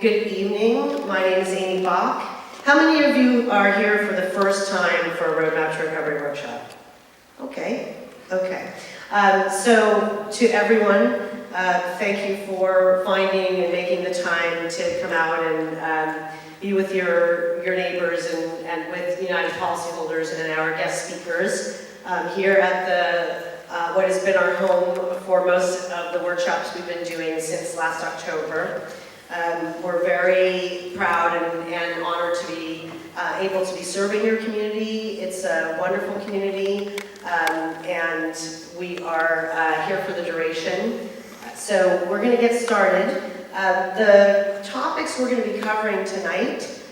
Good evening. My name is Amy Bach. How many of you are here for the first time for a Roadmap to Recovery workshop? Okay. So to everyone, thank you for finding and making the time to come out and be with your neighbors and with United Policyholders and our guest speakers here at the what has been our home for most of the workshops we've been doing since last October. We're very proud and honored to be able to be serving your community. It's a wonderful community, and we are here for the duration. So we're going to get started. The topics we're going to be covering tonight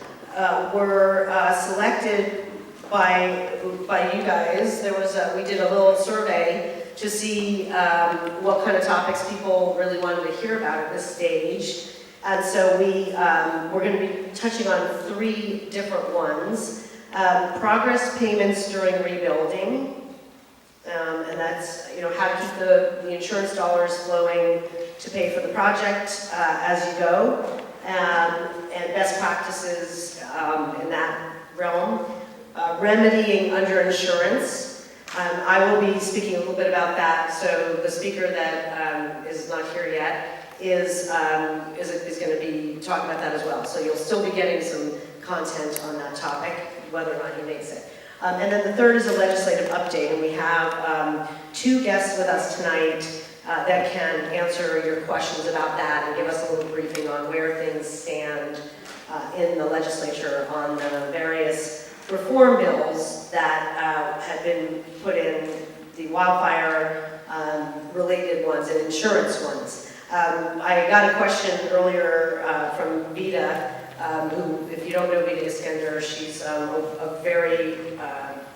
were selected by you guys. We did a little survey to see what kind of topics people really wanted to hear about at this stage. And so we're going to be touching on 3 different ones. Progress payments during rebuilding, and that's how to keep the insurance dollars flowing to pay for the project as you go, and best practices in that realm. Remedying underinsurance. I will be speaking a little bit about that, so the speaker that is not here yet is going to be talking about that as well. So you'll still be getting some content on that topic, whether or not he makes it. And then the third is a legislative update, and we have 2 guests with us tonight that can answer your questions about that and give us a little briefing on where things stand in the legislature on the various reform bills that have been put in, the wildfire related ones and insurance ones. I got a question earlier from Vita, who, if you don't know Vita Iskender, she's a very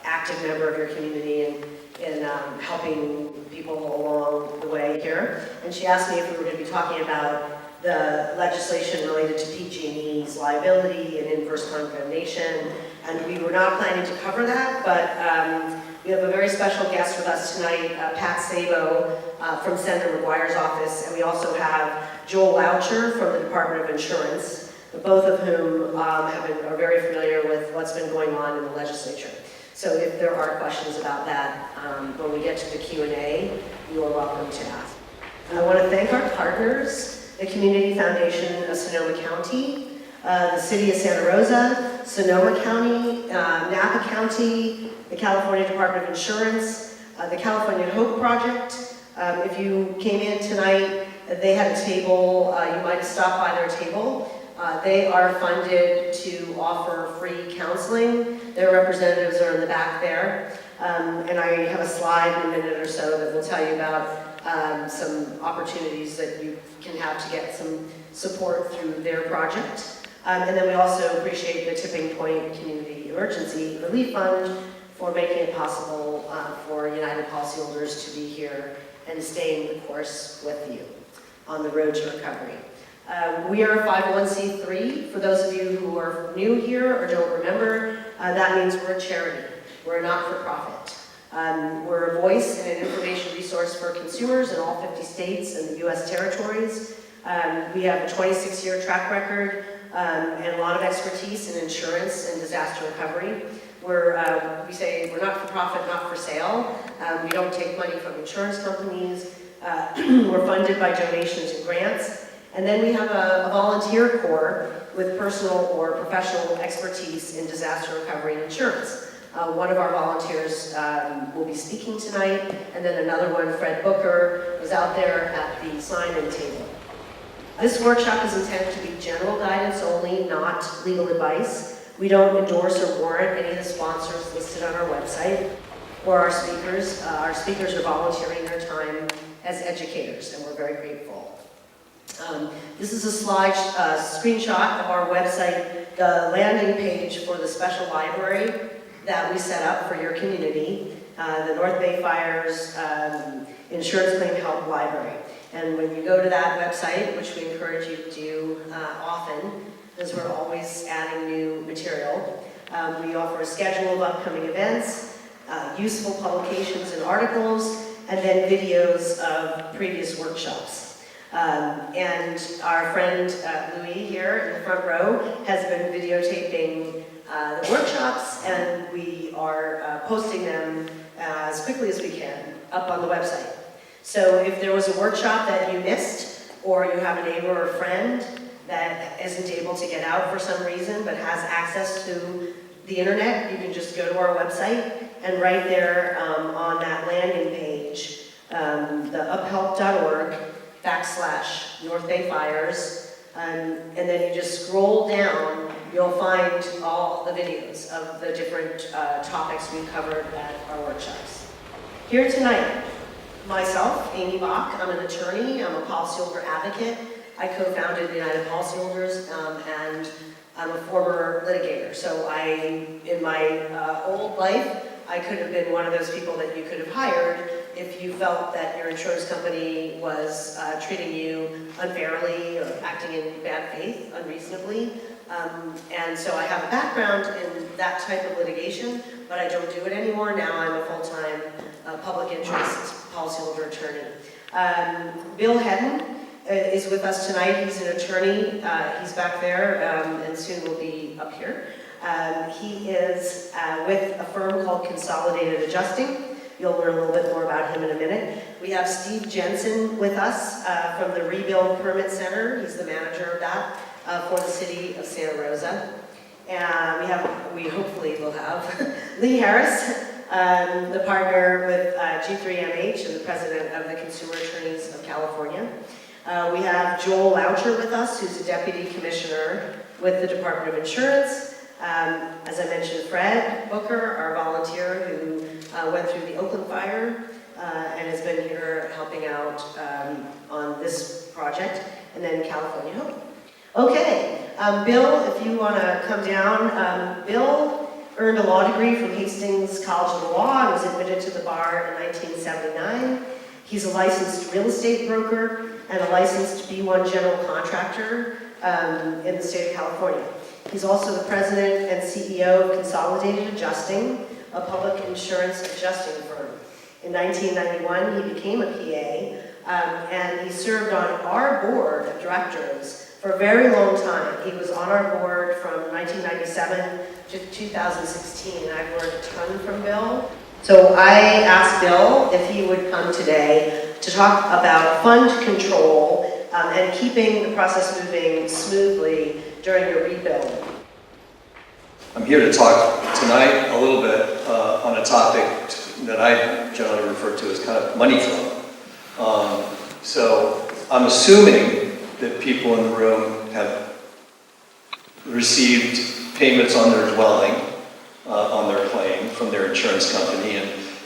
active member of your community in helping people along the way here. And she asked me if we were going to be talking about the legislation related to PG&E's liability and inverse condemnation. And we were not planning to cover that, but we have a very special guest with us tonight, Pat Sabo from Senator McGuire's office, and we also have Joel Loucher from the Department of Insurance, both of whom are very familiar with what's been going on in the legislature. So if there are questions about that, when we get to the Q&A, you are welcome to ask. I want to thank our partners, the Community Foundation of Sonoma County, the City of Santa Rosa, Sonoma County, Napa County, the California Department of Insurance, the California Hope Project. If you came in tonight, they had a table. You might have stopped by their table. They are funded to offer free counseling. Their representatives are in the back there. And I have a slide in a minute or so that will tell you about some opportunities that you can have to get some support through their project. And then we also appreciate the Tipping Point Community Emergency Relief Fund for making it possible for United Policyholders to be here and staying the course with you on the road to recovery. We are a 501c3. For those of you who are new here or don't remember, that means we're a charity. We're a not-for-profit. We're a voice and an information resource for consumers in all 50 states and the U.S. territories. We have a 26-year track record and a lot of expertise in insurance and disaster recovery. We say we're not for profit, not for sale. We don't take money from insurance companies. We're funded by donations and grants. And then we have a volunteer corps with personal or professional expertise in disaster recovery and insurance. One of our volunteers will be speaking tonight, and then another one, Fred Booker, is out there at the sign-in table. This workshop is intended to be general guidance only, not legal advice. We don't endorse or warrant any of the sponsors listed on our website or our speakers. Our speakers are volunteering their time as educators, and we're very grateful. This is a screenshot of our website, the landing page for the special library that we set up for your community, the North Bay Fire's Insurance Claim Help Library. And when you go to that website, which we encourage you to do often, because we're always adding new material, we offer a schedule of upcoming events, useful publications and articles, and then videos of previous workshops. And our friend Louis here in the front row has been videotaping the workshops, and we are posting them as quickly as we can up on the website. So if there was a workshop that you missed, or you have a neighbor or friend that isn't able to get out for some reason but has access to the internet, you can just go to our website, and right there on that landing page, the uphelp.org/North Bay Fires, and then you just scroll down, you'll find all the videos of the different topics we covered at our workshops. Here tonight, myself, Amy Bach, I'm an attorney, I'm a policyholder advocate. I co-founded United Policyholders, and I'm a former litigator. So in my old life, I could have been one of those people that you could have hired if you felt that your insurance company was treating you unfairly or acting in bad faith, unreasonably. And so I have a background in that type of litigation, but I don't do it anymore. Now I'm a full-time public interest policyholder attorney. Bill Hedden is with us tonight. He's an attorney. He's back there, and soon will be up here. He is with a firm called Consolidated Adjusting. You'll learn a little bit more about him in a minute. We have Steve Jensen with us from the Rebuild Permit Center. He's the manager of that for the city of Santa Rosa. And we hopefully will have Lee Harris, the partner with G3MH and the president of the Consumer Attorneys of California. We have Joel Loucher with us, who's a deputy commissioner with the Department of Insurance. As I mentioned, Fred Booker, our volunteer who went through the Oakland fire and has been here helping out on this project, and then California Hope. Okay, Bill, if you want to come down. Bill earned a law degree from Hastings College of Law and was admitted to the bar in 1979. He's a licensed real estate broker and a licensed B1 general contractor in the state of California. He's also the president and CEO of Consolidated Adjusting, a public insurance adjusting firm. In 1991, he became a PA, and he served on our board of directors for a very long time. He was on our board from 1997 to 2016, and I've learned a ton from Bill. So I asked Bill if he would come today to talk about fund control and keeping the process moving smoothly during your rebuild. I'm here to talk tonight a little bit on a topic that I generally refer to as kind of money flow. So I'm assuming that people in the room have received payments on their dwelling, on their claim from their insurance company,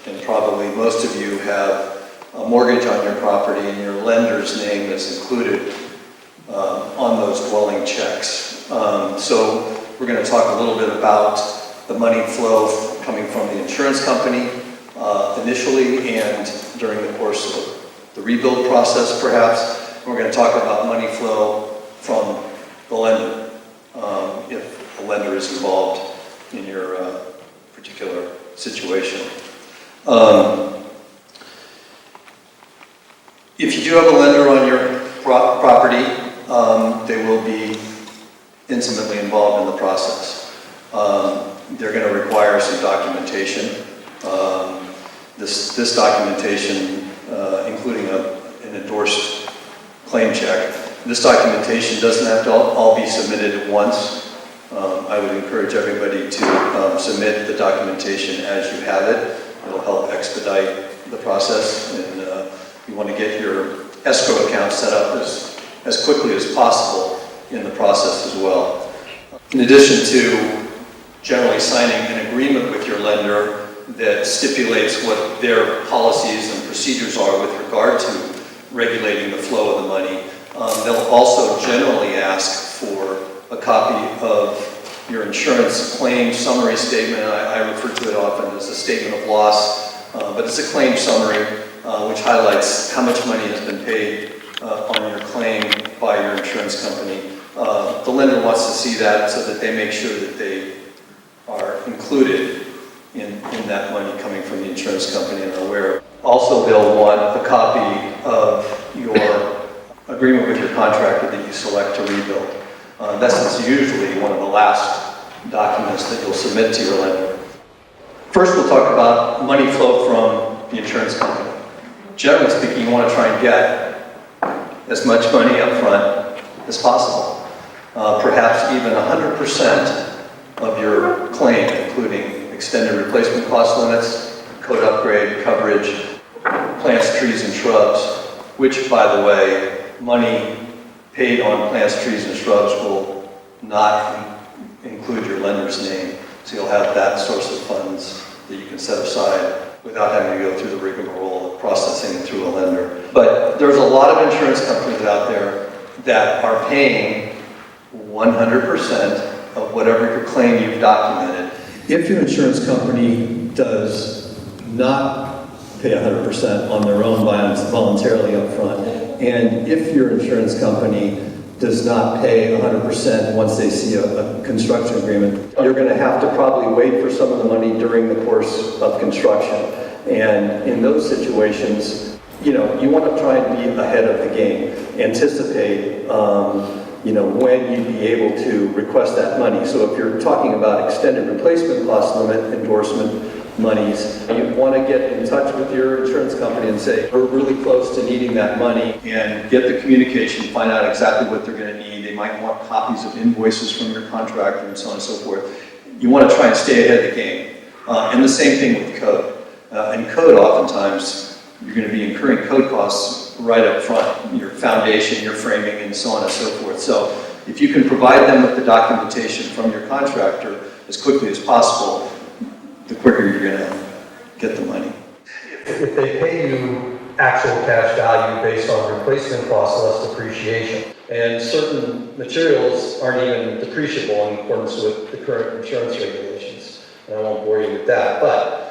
and probably most of you have a mortgage on your property and your lender's name is included on those dwelling checks. So we're going to talk a little bit about the money flow coming from the insurance company initially and during the course of the rebuild process perhaps. We're going to talk about money flow from the lender if the lender is involved in your particular situation. If you do have a lender on your property, they will be intimately involved in the process. They're going to require some documentation. This documentation, including an endorsed claim check. This documentation doesn't have to all be submitted at once. I would encourage everybody to submit the documentation as you have it. It'll help expedite the process, and you want to get your escrow account set up as quickly as possible in the process as well. In addition to generally signing an agreement with your lender that stipulates what their policies and procedures are with regard to regulating the flow of the money, they'll also generally ask for a copy of your insurance claim summary statement. I refer to it often as a statement of loss, but it's a claim summary which highlights how much money has been paid on your claim by your insurance company. The lender wants to see that so that they make sure that they are included in that money coming from the insurance company and are aware. Also, they'll want a copy of your agreement with your contractor that you select to rebuild. That's usually one of the last documents that you'll submit to your lender. First, we'll talk about money flow from the insurance company. Generally speaking, you want to try and get as much money up front as possible. Perhaps even 100% of your claim, including extended replacement cost limits, code upgrade, coverage, plants, trees, and shrubs, which, by the way, money paid on plants, trees, and shrubs will not include your lender's name. So you'll have that source of funds that you can set aside without having to go through the rigmarole of processing it through a lender. But there's a lot of insurance companies out there that are paying 100% of whatever your claim you've documented. If your insurance company does not pay 100% on their own voluntarily up front, and if your insurance company does not pay 100% once they see a construction agreement, you're going to have to probably wait for some of the money during the course of construction. And in those situations, you want to try and be ahead of the game, anticipate, when you'd be able to request that money. So if you're talking about extended replacement cost limit endorsement monies, you want to get in touch with your insurance company and say, we're really close to needing that money, and get the communication, find out exactly what they're going to need. They might want copies of invoices from your contractor and so on and so forth. You want to try and stay ahead of the game. And the same thing with code. In code, oftentimes, you're going to be incurring code costs right up front, your foundation, your framing, and so on and so forth. So if you can provide them with the documentation from your contractor as quickly as possible, the quicker you're going to get the money. If they pay you actual cash value based on replacement cost less depreciation, and certain materials aren't even depreciable in accordance with the current insurance regulations, and I won't bore you with that, but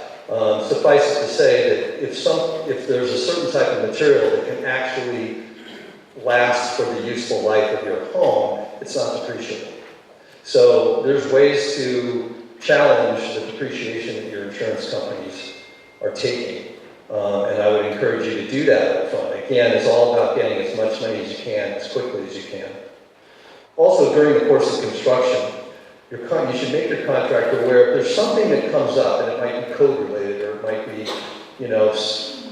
suffice it to say that if there's a certain type of material that can actually last for the useful life of your home, it's not depreciable. So there's ways to challenge the depreciation that your insurance companies are taking. And I would encourage you to do that up front. Again, it's all about getting as much money as you can, as quickly as you can. Also, during the course of construction, you should make your contractor aware if there's something that comes up, and it might be code related, or it might be,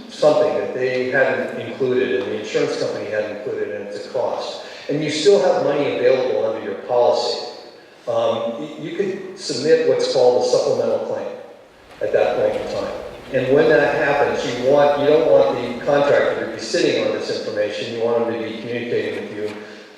something that they hadn't included, and the insurance company hadn't included, and it's a cost. And you still have money available under your policy. You could submit what's called a supplemental claim at that point in time. And when that happens, you don't want the contractor to be sitting on this information. You want them to be communicating with you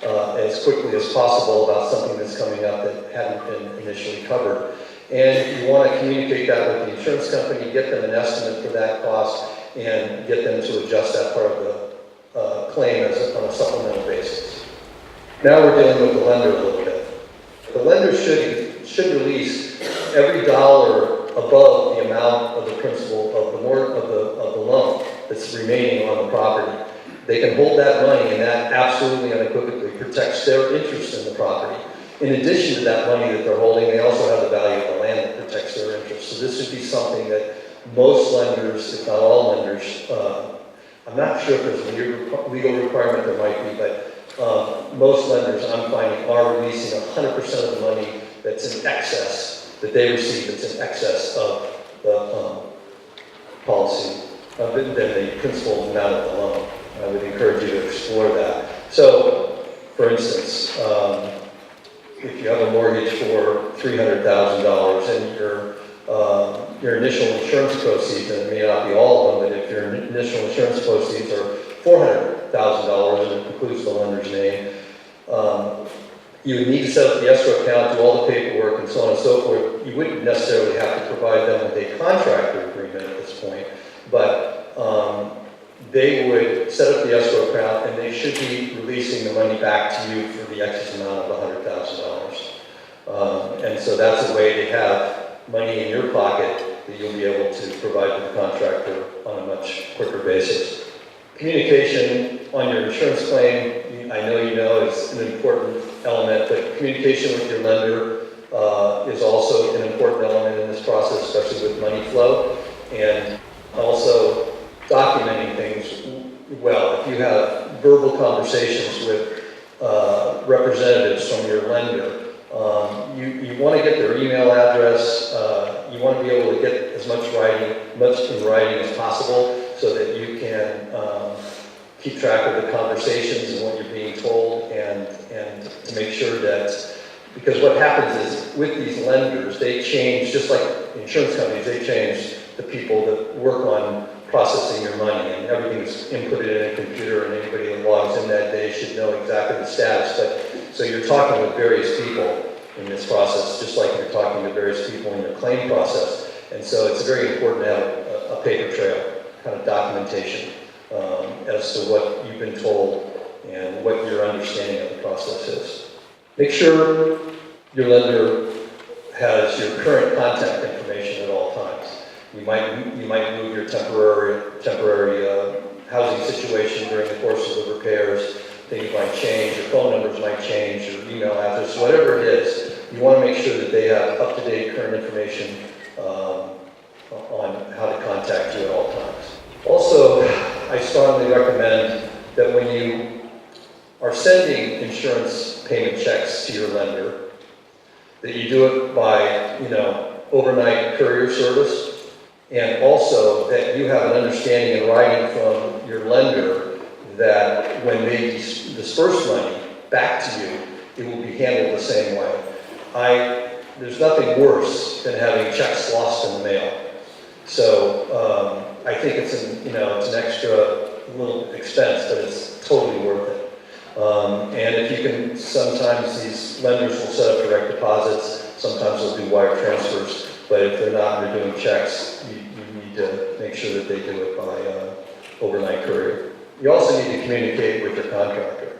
as quickly as possible about something that's coming up that hadn't been initially covered. And you want to communicate that with the insurance company, get them an estimate for that cost, and get them to adjust that part of the claim on a supplemental basis. Now we're dealing with the lender a little bit. The lender should release every dollar above the amount of the principal of the loan that's remaining on the property. They can hold that money, and that absolutely unequivocally protects their interest in the property. In addition to that money that they're holding, they also have the value of the land that protects their interest. So this would be something that most lenders, if not all lenders, I'm not sure if there's a legal requirement, there might be, but most lenders I'm finding are releasing 100% of the money that's in excess, that they receive that's in excess of the policy, than the principal amount of the loan. I would encourage you to explore that. So, for instance, if you have a mortgage for $300,000 and your initial insurance proceeds, and it may not be all of them, but if your initial insurance proceeds are $400,000, and it includes the lender's name, you would need to set up the escrow account, do all the paperwork, and so on and so forth. You wouldn't necessarily have to provide them with a contractor agreement at this point, but they would set up the escrow account, and they should be releasing the money back to you for the excess amount of $100,000. And so that's a way to have money in your pocket that you'll be able to provide to the contractor on a much quicker basis. Communication on your insurance claim, I know you know, is an important element, but communication with your lender is also an important element in this process, especially with money flow, and also documenting things well, if you have verbal conversations with representatives from your lender, you want to get their email address. You want to be able to get as much in writing as possible, so that you can keep track of the conversations and what you're being told, and to make sure that, because what happens is with these lenders, they change, just like insurance companies, they change the people that work on processing your money, and everything's inputted in a computer, and anybody that logs in that day should know exactly the status. But so you're talking with various people in this process, just like you're talking to various people in your claim process. And so it's very important to have a paper trail, kind of documentation as to what you've been told and what your understanding of the process is. Make sure your lender has your current contact information at all times. You might move your temporary housing situation during the course of the repairs. Things might change, your phone numbers might change, your email address, whatever it is. You want to make sure that they have up-to-date current information on how to contact you at all times. Also, I strongly recommend that when you are sending insurance payment checks to your lender, that you do it by, overnight courier service, and also that you have an understanding in writing from your lender that when they disperse money back to you, it will be handled the same way. There's nothing worse than having checks lost in the mail. So I think it's an extra little expense, but it's totally worth it. And if you can, sometimes these lenders will set up direct deposits, sometimes they'll do wire transfers, but if they're not, and they're doing checks, you need to make sure that they do it by overnight courier. You also need to communicate with your contractor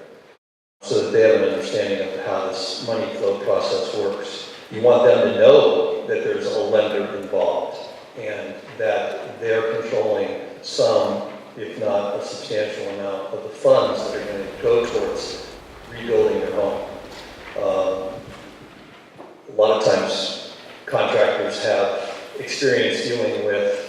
so that they have an understanding of how this money flow process works. You want them to know that there's a lender involved and that they're controlling some, if not a substantial amount, of the funds that are going to go towards rebuilding their home. A lot of times, contractors have experience dealing with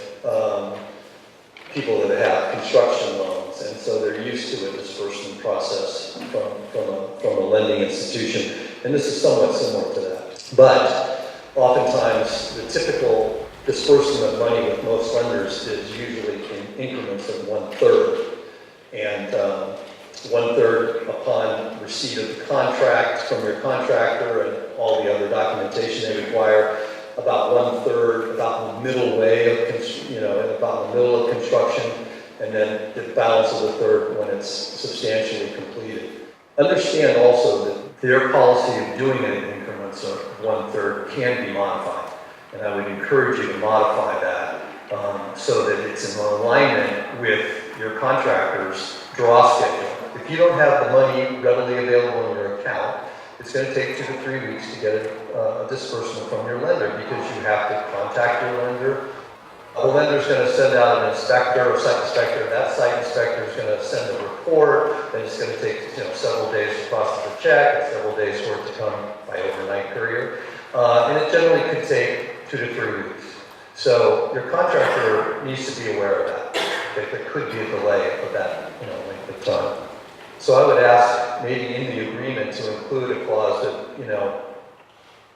people that have construction loans, and so they're used to a disbursement process from a lending institution, and this is somewhat similar to that. But oftentimes, the typical disbursement of money with most lenders is usually in increments of 1/3, and 1/3 upon receipt of the contract from your contractor and all the other documentation they require, about 1/3 about the middle way of about the middle of construction, and then the balance of the third when it's substantially completed. Understand also that their policy of doing it in increments of 1/3 can be modified, and I would encourage you to modify that so that it's in alignment with your contractor's draw schedule. If you don't have the money readily available in your account, it's going to take 2 to 3 weeks to get a disbursement from your lender, because you have to contact your lender. The lender's going to send out an inspector or site inspector. That site inspector is going to send a report. Then it's going to take several days to process the check, and several days for it to come by overnight courier. And it generally could take 2 to 3 weeks. So your contractor needs to be aware of that there could be a delay of that length of time. So I would ask maybe in the agreement to include a clause that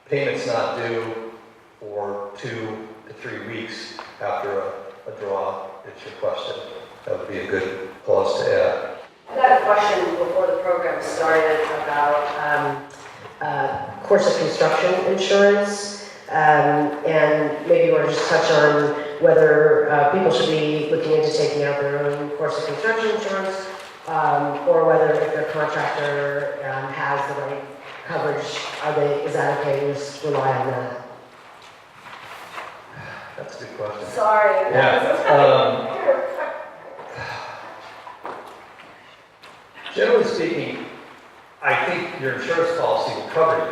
payment's not due for 2 to 3 weeks after a draw is requested. That would be a good clause to add. I got a question before the program started about course of construction insurance, and maybe you want to just touch on whether people should be looking into taking out their own course of construction insurance, or whether if their contractor has the right coverage, is that okay to just rely on that? That's a good question. Sorry. Yeah. Generally speaking, I think your insurance policy will cover you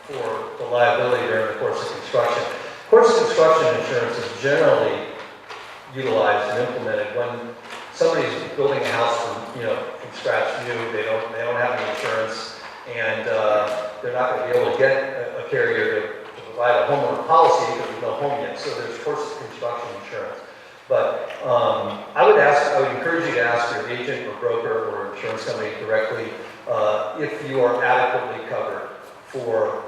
for the liability during the course of construction. Course of construction insurance is generally utilized and implemented when somebody's building a house from scratch new. They don't have any insurance, and they're not going to be able to get a carrier to provide a homeowner policy because there's no home yet. So there's course of construction insurance. But I would encourage you to ask your agent or broker or insurance company directly if you are adequately covered for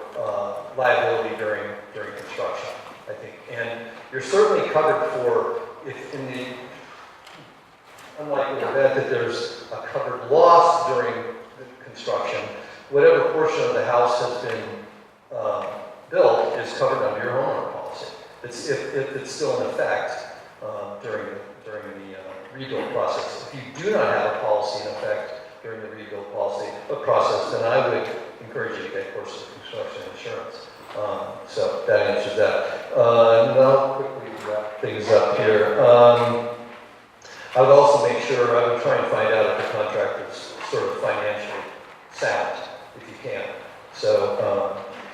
liability during construction, I think. And you're certainly covered for if in the unlikely event that there's a covered loss during the construction, whatever portion of the house has been built is covered under your homeowner policy. If it's still in effect during the rebuild process. If you do not have a policy in effect during the rebuild process, then I would encourage you to get course of construction insurance. So that answers that. Now, quickly wrap things up here. I would also make sure, I would try and find out if the contractor's sort of financially sound, if you can. So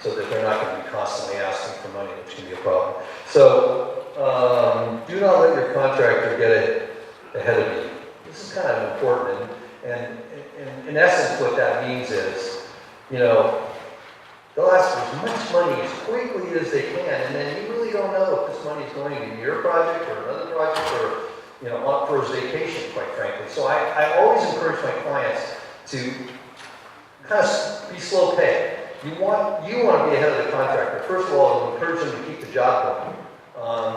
that they're not going to be constantly asking for money, which can be a problem. So do not let your contractor get ahead of you. This is kind of important, and in essence what that means is, you know, they'll ask for as much money as quickly as they can, and then you really don't know if this money is going to your project or another project or, you know, on for his vacation, quite frankly. So I always encourage my clients to kind of be slow pay. You want to be ahead of the contractor. First of all, I'll encourage them to keep the job going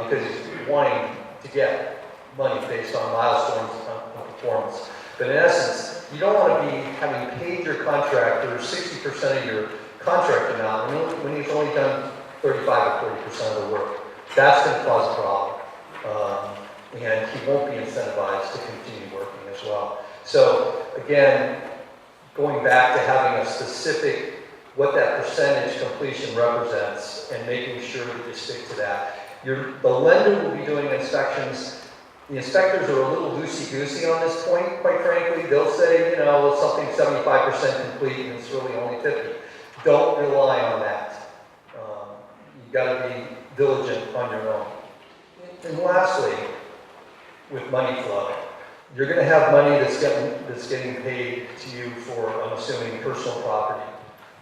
because he's wanting to get money based on milestones of performance. But in essence, you don't want to be having paid your contractor 60% of your contract amount when he's only done 35 or 40% of the work. That's going to cause a problem. And he won't be incentivized to continue working as well. So again, going back to having a specific, what that percentage completion represents and making sure that you stick to that. The lender will be doing inspections. The inspectors are a little loosey-goosey on this point, quite frankly. They'll say, you know, something's 75% complete and it's really only 50. Don't rely on that. You've got to be diligent on your own. And lastly, with money flow, you're going to have money that's getting paid to you for, I'm assuming, personal property.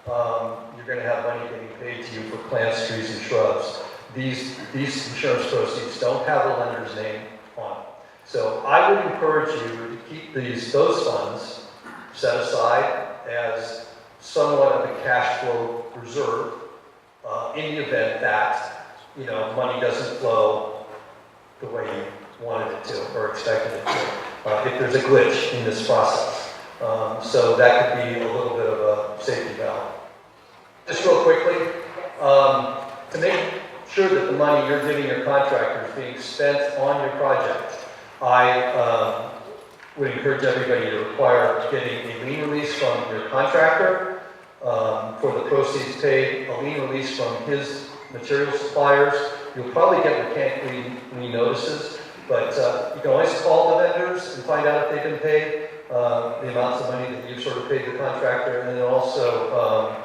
You're going to have money getting paid to you for plants, trees, and shrubs. These insurance proceeds don't have a lender's name on it. So I would encourage you to keep those funds set aside as somewhat of a cash flow reserve in the event that, you know, money doesn't flow the way you wanted it to or expected it to, if there's a glitch in this process. So that could be a little bit of a safety valve. Just real quickly, to make sure that the money you're giving your contractor is being spent on your project, I would encourage everybody to require getting a lien release from your contractor for the proceeds paid, a lien release from his material suppliers. You'll probably get mechanical lien notices, but you can always call the vendors and find out if they've been paid, the amounts of money that you've sort of paid the contractor, and then also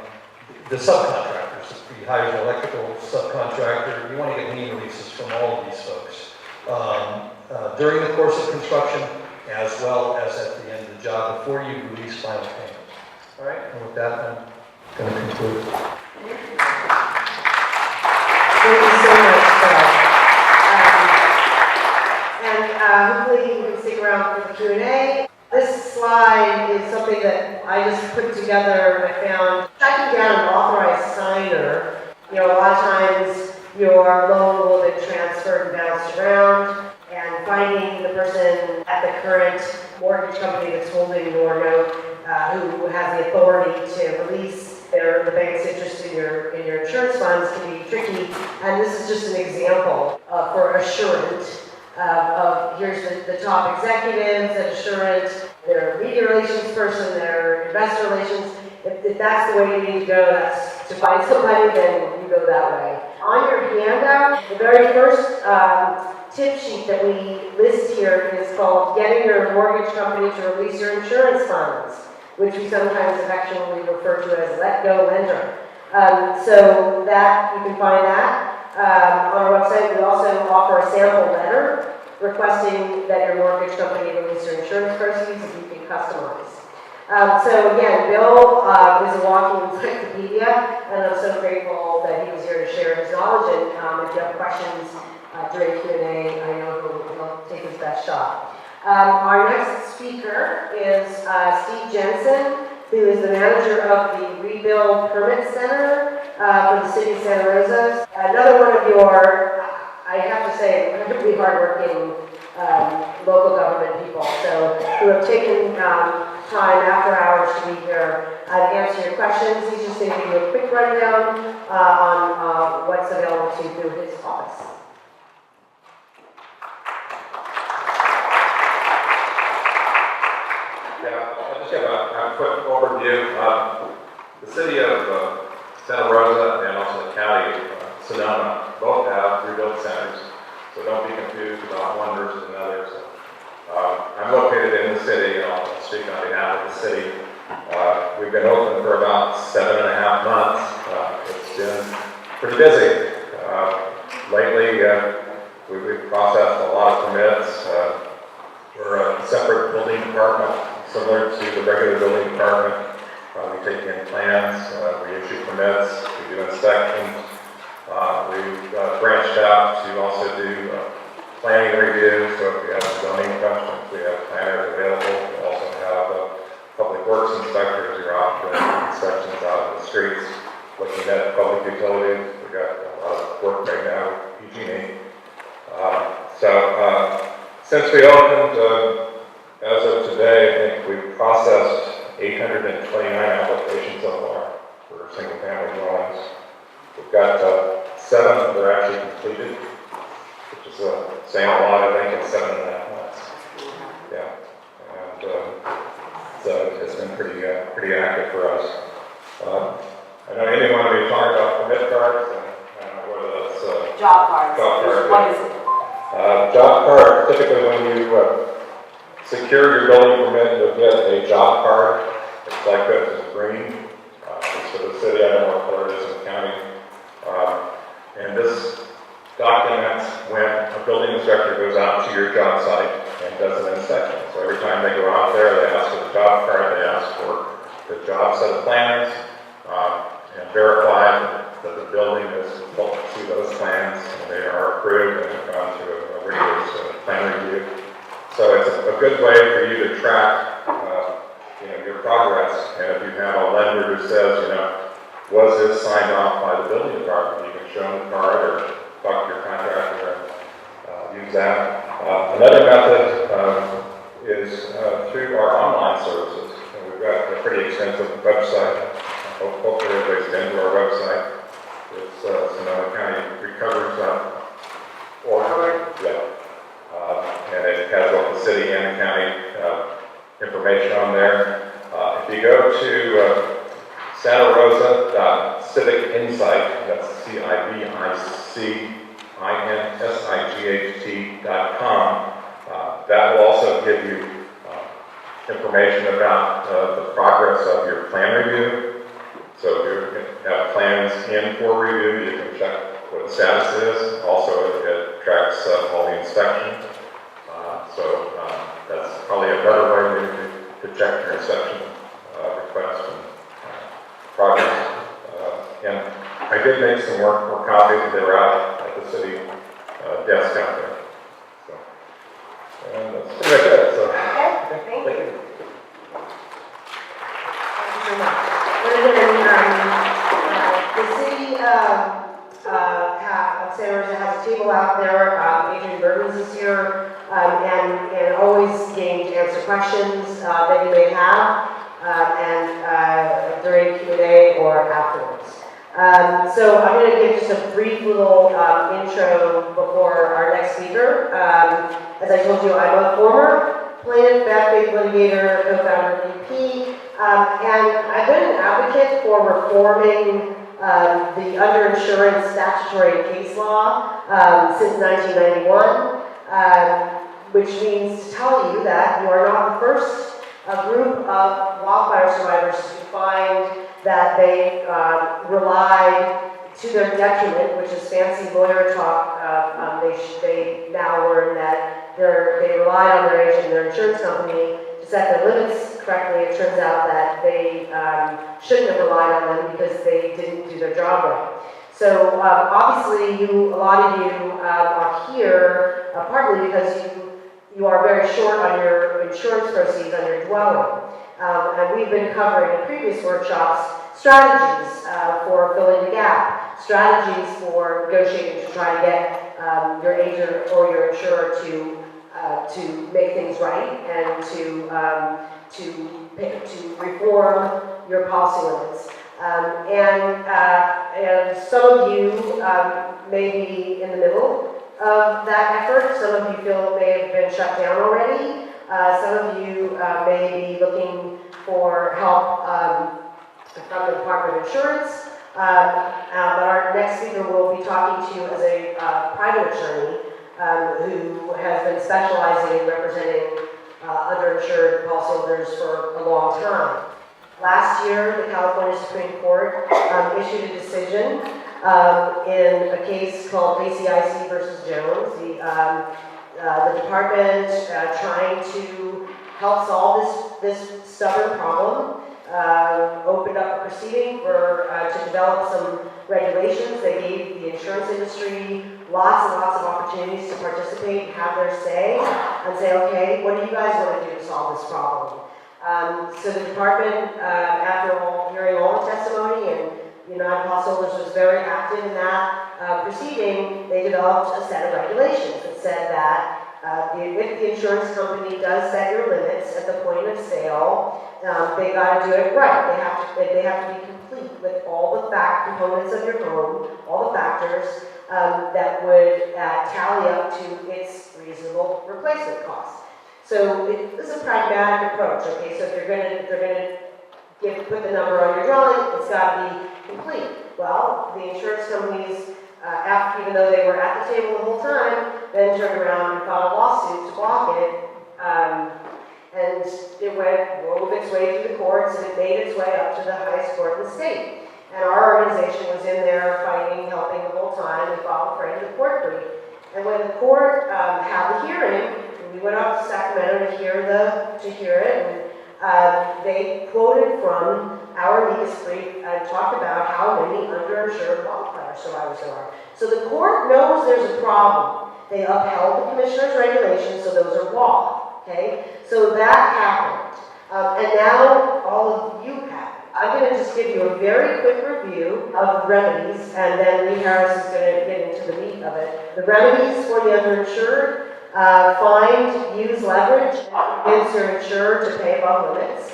the subcontractors. If you hire an electrical subcontractor, you want to get lien releases from all of these folks during the course of construction, as well as at the end of the job before you release final payment. All right, and with that, I'm going to conclude. Thank you so much, Phil. And hopefully you can stick around for the Q&A. This slide is something that I just put together. I found tracking down an authorized signer. You know, a lot of times your loan will be transferred and bounced around, and finding the person at the current mortgage company that's holding your note who has the authority to release the bank's interest in your insurance funds can be tricky. And this is just an example for Assurant. Here's the top executives at Assurant, their media relations person, their investor relations. If that's the way you need to go, that's to find somebody, then you go that way. On your handout, the very first tip sheet that we list here is called Getting Your Mortgage Company to Release Your Insurance Funds, which we sometimes affectionately refer to as Let Go Lender. So that, you can find that on our website. We also offer a sample letter requesting that your mortgage company release your insurance proceeds that you can customize. So again, Bill is a walking encyclopedia, and I'm so grateful that he was here to share his knowledge. And if you have questions during Q&A, I know he'll best shot. Our next speaker is Steve Jensen, who is the manager of the Rebuild Permit Center for the city of Santa Rosa. Another one of your, I have to say, incredibly hardworking local government people, so who have taken time after hours to be here to answer your questions. He's just going to give you a quick rundown on what's available to you through his office. Yeah, I'll just give a quick overview. The city of Santa Rosa and also the county of Sonoma both have rebuild centers, so don't be confused about one versus another. So, I'm located in the city, and I'll speak on behalf of the city. We've been open for about 7.5 months. It's been pretty busy. Lately, we've processed a lot of permits. We're a separate building department, similar to the regular building department. We take in plans, we issue permits, we do inspections. We've branched out to also do planning reviews, so if we have zoning questions, we have planners available. We also have public works inspectors who are out doing inspections out in the streets, looking at public utilities. We've got a lot of work right now with PG&E. Since we opened, as of today, I think we've processed 829 applications so far for single-family dwellings. We've got 7 that are actually completed, which is saying a lot, I think, in 7.5 months. Yeah, and so it's been pretty active for us. I know anyone will be talking about permit cards, and I don't know whether that's Job cards. What is it? Job card, typically when you secure your building permit, you'll get a job card. It's like this, it's green. It's for the city, I don't know what color it is in the county. And this documents when a building inspector goes out to your job site and does an inspection. So every time they go out there, they ask for the job card, they ask for the job set of plans, and verify that the building is up to those plans, and they are approved and have gone through a rigorous plan review. So it's a good way for you to track your progress. And if you have a lender who says, was this signed off by the building department, you can show them the card or talk to your contractor and use that. Another method is through our online services. And we've got a pretty extensive website. Hopefully everybody's been to our website. It's Sonoma County Recovers.org. Yeah. And it has both the city and the county information on there. If you go to Santa Rosa.civicinsight, that's CIVICINSIGHT.com, that will also give you information about the progress of your plan review. So if you have plans in for review, you can check what the status is. Also, it tracks all the inspections. That's probably a better way to check your inspection request and progress. And I did make some more copies, and they were out at the city desk out there. So, and that's pretty much it. So, Okay, thank you. Thank you so much. The city of Santa Rosa has a table out there. Adrian Burns is here, and always game to answer questions that you may have, and during Q&A or afterwards. So I'm going to give just a brief little intro before our next speaker. As I told you, I'm a former plaintiff, bad faith litigator, co-founder of EP, and I've been an advocate for reforming the underinsurance statutory case law since 1991, which means to tell you that you are not the first group of wildfire survivors to find that they relied to their detriment, which is fancy lawyer talk. They now learn that they relied on their agent and their insurance company to set their limits correctly. It turns out that they shouldn't have relied on them because they didn't do their job right. So obviously, a lot of you are here partly because you are very short on your insurance proceeds on your dwelling. And we've been covering in previous workshops strategies for filling the gap, strategies for negotiating to try to get your agent or your insurer to make things right and to reform your policy limits. And some of you may be in the middle of that effort. Some of you feel it may have been shut down already. Some of you may be looking for help from the Department of Insurance. But our next speaker will be talking to you as a private attorney who has been specializing in representing underinsured policyholders for a long time. Last year, the California Supreme Court issued a decision in a case called ACIC versus Jones. The department trying to help solve this stubborn problem opened up a proceeding to develop some regulations. They gave the insurance industry lots and lots of opportunities to participate and have their say and say, okay, what do you guys want to do to solve this problem? So the department, after hearing all the testimony, and United Policyholders was very active in that proceeding, they developed a set of regulations that said that if the insurance company does set your limits at the point of sale, they got to do it right. They have to be complete with all the components of your home, all the factors that would tally up to its reasonable replacement cost. So this is a pragmatic approach. Okay, so if they're going to put the number on your dwelling, it's got to be complete. Well, the insurance companies, even though they were at the table the whole time, then turned around and filed a lawsuit to block it. And it wove its way through the courts, and it made its way up to the highest court in the state. And our organization was in there fighting, helping the whole time. We filed a friend of the court brief. And when the court had the hearing, we went up to Sacramento to hear it, and they quoted from our amicus brief and talked about how many underinsured wildfire survivors there are. So the court knows there's a problem. They upheld the commissioner's regulations, so those are law. Okay, so that happened, and now all of you have. I'm going to just give you a very quick review of remedies, and then Lee Harris is going to get into the meat of it. The remedies for the underinsured: find, use leverage, and convince your insurer to pay above limits.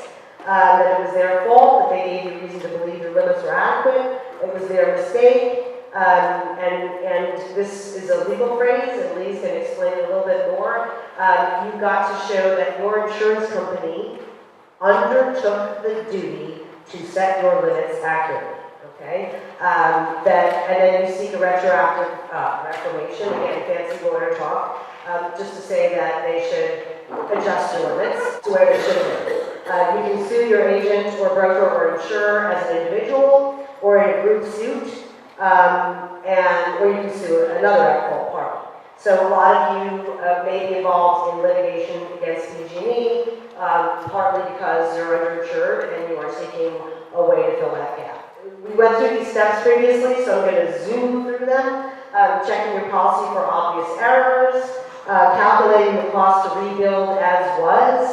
That it was their fault, that they gave you reason to believe your limits were adequate. It was their mistake. And this is a legal phrase, and Lee's going to explain it a little bit more. You've got to show that your insurance company undertook the duty to set your limits accurately. Okay, and then you seek a retroactive reformation. Again, fancy lawyer talk, just to say that they should adjust your limits to where they should have been. You can sue your agent or broker or insurer as an individual or in a group suit. Or you can sue another at-fault party. So a lot of you may be involved in litigation against PG&E, partly because you're underinsured and you are seeking a way to fill that gap. We went through these steps previously, so I'm going to zoom through them. Checking your policy for obvious errors, calculating the cost to rebuild as was.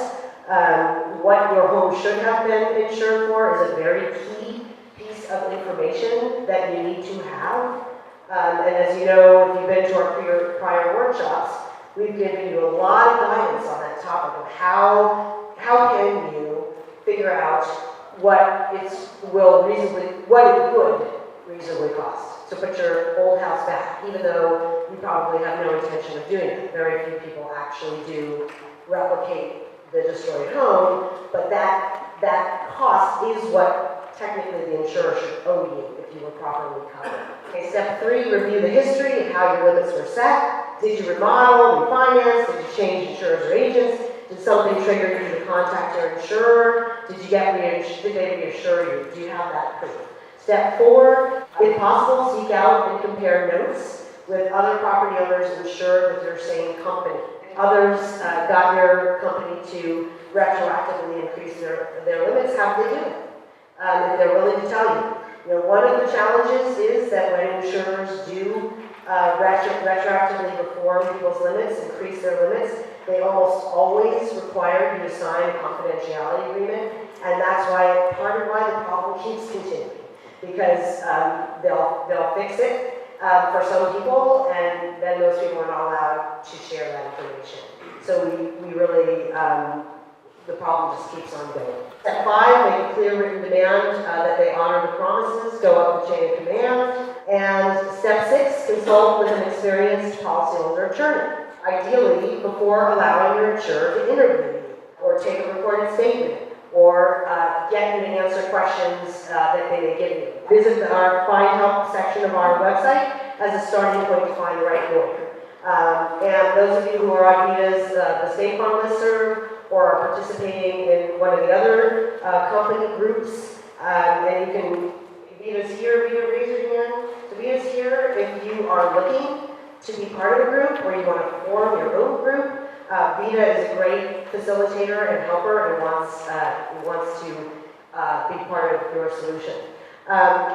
What your home should have been insured for is a very key piece of information that you need to have. And as you know, if you've been to our prior workshops, we've given you a lot of guidance on that topic of how can you figure out what it would reasonably cost to put your old house back, even though you probably have no intention of doing it. Very few people actually do replicate the destroyed home, but that cost is what technically the insurer should owe you if you were properly covered. Okay, step 3, review the history of how your limits were set. Did you remodel, refinance? Did you change insurers or agents? Did something trigger you to contact your insurer? Did they reassure you? Do you have that proof? Step 4, if possible, seek out and compare notes with other property owners insured with your same company. Others got your company to retroactively increase their limits. How do they do it? If they're willing to tell you. One of the challenges is that when insurers do retroactively reform people's limits, increase their limits, they almost always require you to sign a confidentiality agreement, and that's why part of why the problem keeps continuing, because they'll fix it for some people, and then those people are not allowed to share that information. So we really, the problem just keeps on going. Step 5, make a clear written demand that they honor the promises, go up the chain of command. And step 6, consult with an experienced policyholder attorney, ideally before allowing your insurer to interview you, or take a recorded statement, or get you to answer questions that they may give you. Visit our Find Help section of our website as a starting point to find the right lawyer. And those of you who are on VITA's the State Farm listserv, or are participating in one of the other company groups, and you can, VITA's here, VITA, raise your hand. So VITA's here if you are looking to be part of a group, or you want to form your own group. VITA is a great facilitator and helper, and wants to be part of your solution.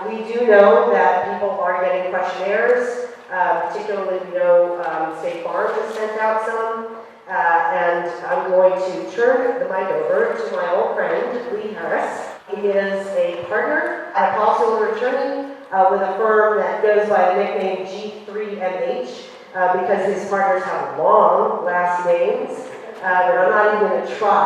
We do know that people are getting questionnaires, particularly we know State Farm has sent out some. And I'm going to turn the mic over to my old friend, Lee Harris. He is a partner, a policyholder attorney with a firm that goes by the nickname G3MH because his partners have long last names, but I'm not even going to try.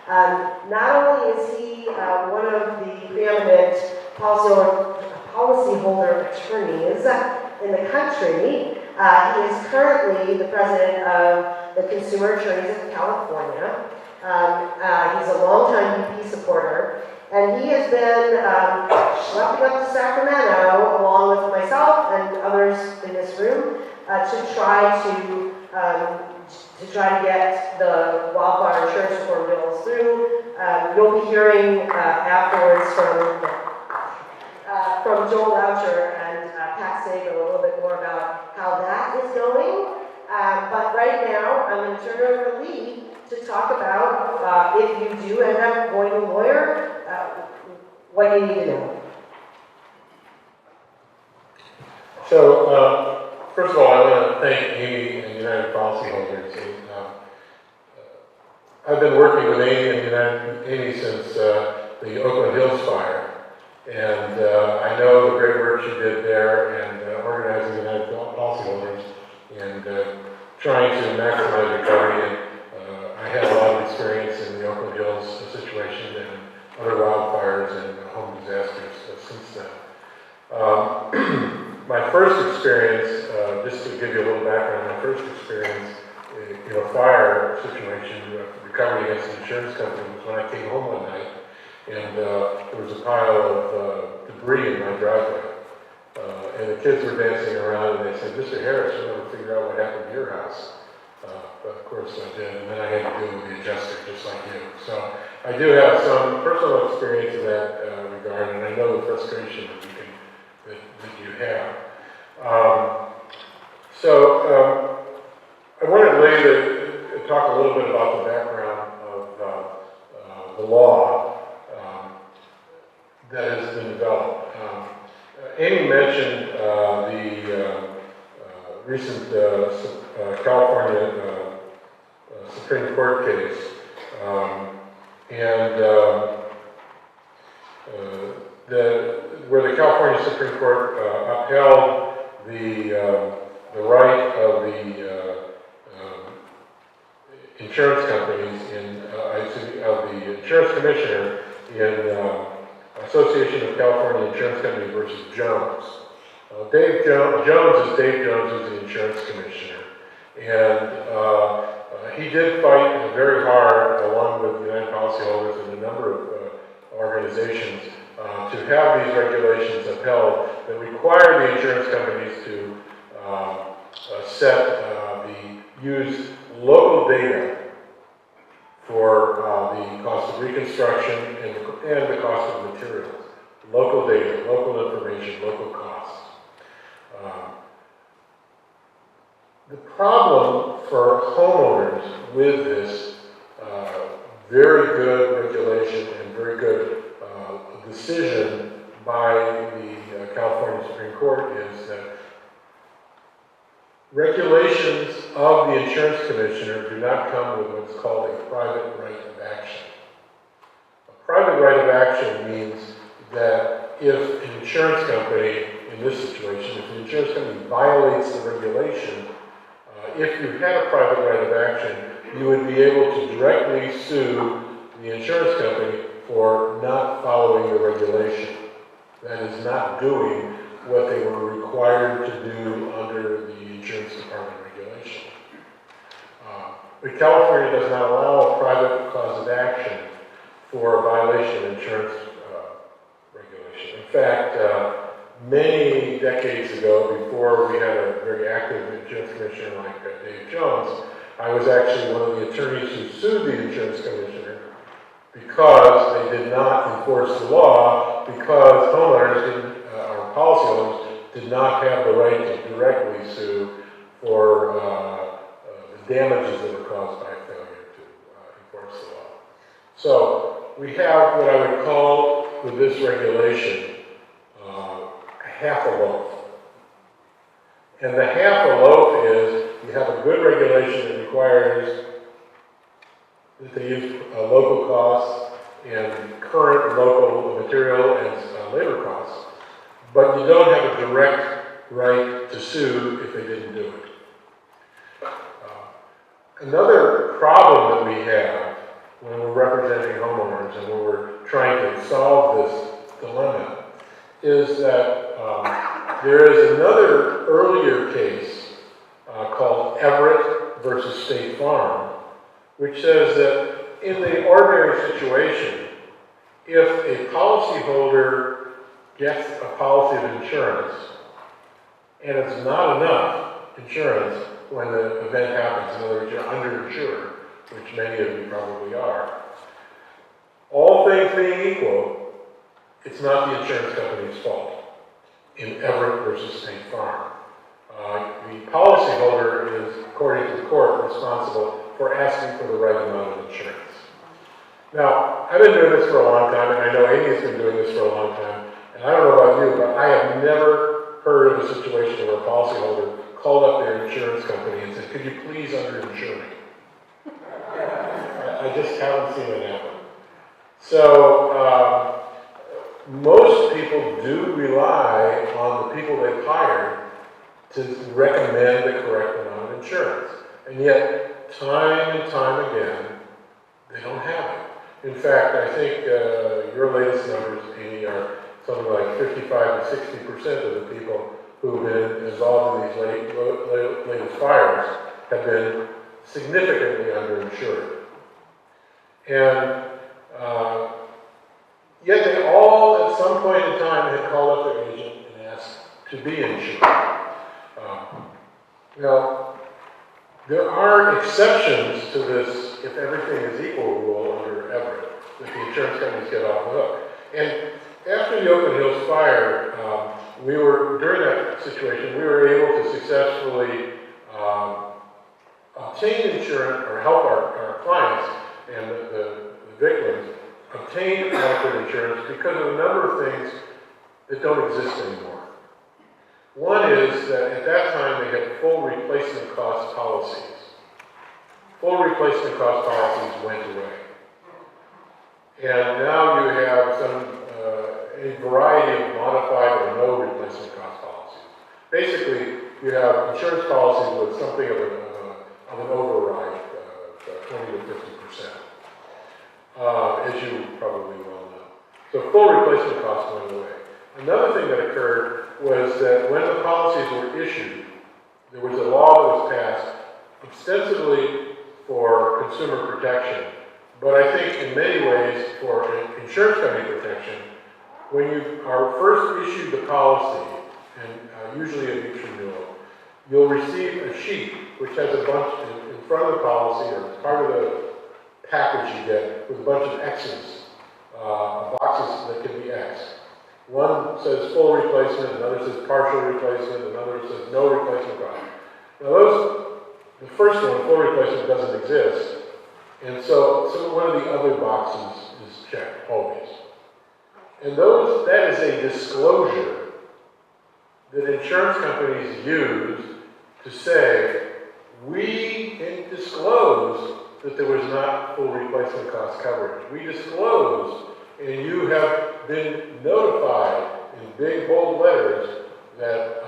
Not only is he one of the preeminent policyholder attorneys in the country, he is currently the president of the Consumer Attorneys of California. He's a longtime VP supporter, and he has been schlepping up to Sacramento along with myself and others in this room to try to get the wildfire insurance reform bills through. You'll be hearing afterwards from Joel Loucher and Pat Sago a little bit more about how that is going. But right now, I'm going to turn it over to Lee to talk about if you do end up going to a lawyer, what you need to know. So, first of all, I want to thank Amy and United Policyholders. I've been working with Amy since the Oakland Hills fire. And I know the great work she did there and organizing United Policyholders and trying to maximize recovery. And I had a lot of experience in the Oakland Hills situation and other wildfires and home disasters since then. My first experience, just to give you a little background, my first experience in a fire situation, recovery against an insurance company, was when I came home one night. And there was a pile of debris in my driveway. And the kids were dancing around and they said, "Mr. Harris, we'll never figure out what happened to your house." But of course I did, and then I had to deal with the adjuster just like you. So I do have some personal experience in that regard, and I know the frustration that you have. I wanted to talk a little bit about the background of the law that has been developed. Amy mentioned the recent California Supreme Court case, where the California Supreme Court upheld the right of the insurance companies of the insurance commissioner in Association of California Insurance Companies versus Jones. Jones is Dave Jones, who's the insurance commissioner. And he did fight very hard, along with United Policyholders and a number of organizations, to have these regulations upheld that require the insurance companies to use local data for the cost of reconstruction and the cost of materials. Local data, local information, local costs. The problem for homeowners with this very good regulation and very good decision by the California Supreme Court is that regulations of the insurance commissioner do not come with what's called a private right of action. A private right of action means that if an insurance company, in this situation, if the insurance company violates the regulation, if you had a private right of action, you would be able to directly sue the insurance company for not following the regulation. That is, not doing what they were required to do under the insurance department regulation. But California does not allow a private cause of action for a violation of insurance regulation. In fact, many decades ago, before we had a very active insurance commissioner like Dave Jones, I was actually one of the attorneys who sued the insurance commissioner because they did not enforce the law, because homeowners didn't, or policyholders did not have the right to directly sue for the damages that were caused by failure to enforce the law. So we have what I would call, with this regulation, half a loaf. And the half a loaf is you have a good regulation that requires that they use local costs and current local material and labor costs, but you don't have a direct right to sue if they didn't do it. Another problem that we have when we're representing homeowners and when we're trying to solve this dilemma is that there is another earlier case called Everett versus State Farm, which says that in the ordinary situation, if a policyholder gets a policy of insurance and it's not enough insurance when the event happens, in other words, you're underinsured, which many of you probably are, all things being equal, it's not the insurance company's fault in Everett versus State Farm. The policyholder is, according to the court, responsible for asking for the right amount of insurance. Now, I've been doing this for a long time, and I know Amy's been doing this for a long time, and I don't know about you, but I have never heard of a situation where a policyholder called up their insurance company and said, could you please underinsure me? I just haven't seen it happen. So, most people do rely on the people they've hired to recommend the correct amount of insurance. And yet, time and time again, they don't have it. In fact, I think your latest numbers, Amy, are something like 55 to 60% of the people who've been involved in these latest fires have been significantly underinsured. And yet they all, at some point in time, had called up their agent and asked to be insured. Now, there are exceptions to this if everything is equal rule under Everett, that the insurance companies get off the hook. And after the Oakland Hills fire, during that situation, we were able to successfully obtain insurance, or help our clients and the victims obtain adequate insurance because of a number of things that don't exist anymore. One is that at that time they had full replacement cost policies. Full replacement cost policies went away. And now you have a variety of modified or no replacement cost policies. Basically, you have insurance policies with something of an override, 20 to 50%, as you probably well know. So full replacement costs went away. Another thing that occurred was that when the policies were issued, there was a law that was passed ostensibly for consumer protection, but I think in many ways for insurance company protection. When you are first issued the policy, and usually at each renewal, you'll receive a sheet which has a bunch in front of the policy, or part of the package you get, with a bunch of X's, boxes that can be X'd. One says full replacement, another says partial replacement, another says no replacement cost. Now the first one, full replacement, doesn't exist, and so one of the other boxes is checked, always. And that is a disclosure that insurance companies use to say, we disclosed that there was not full replacement cost coverage. We disclosed, and you have been notified in big bold letters that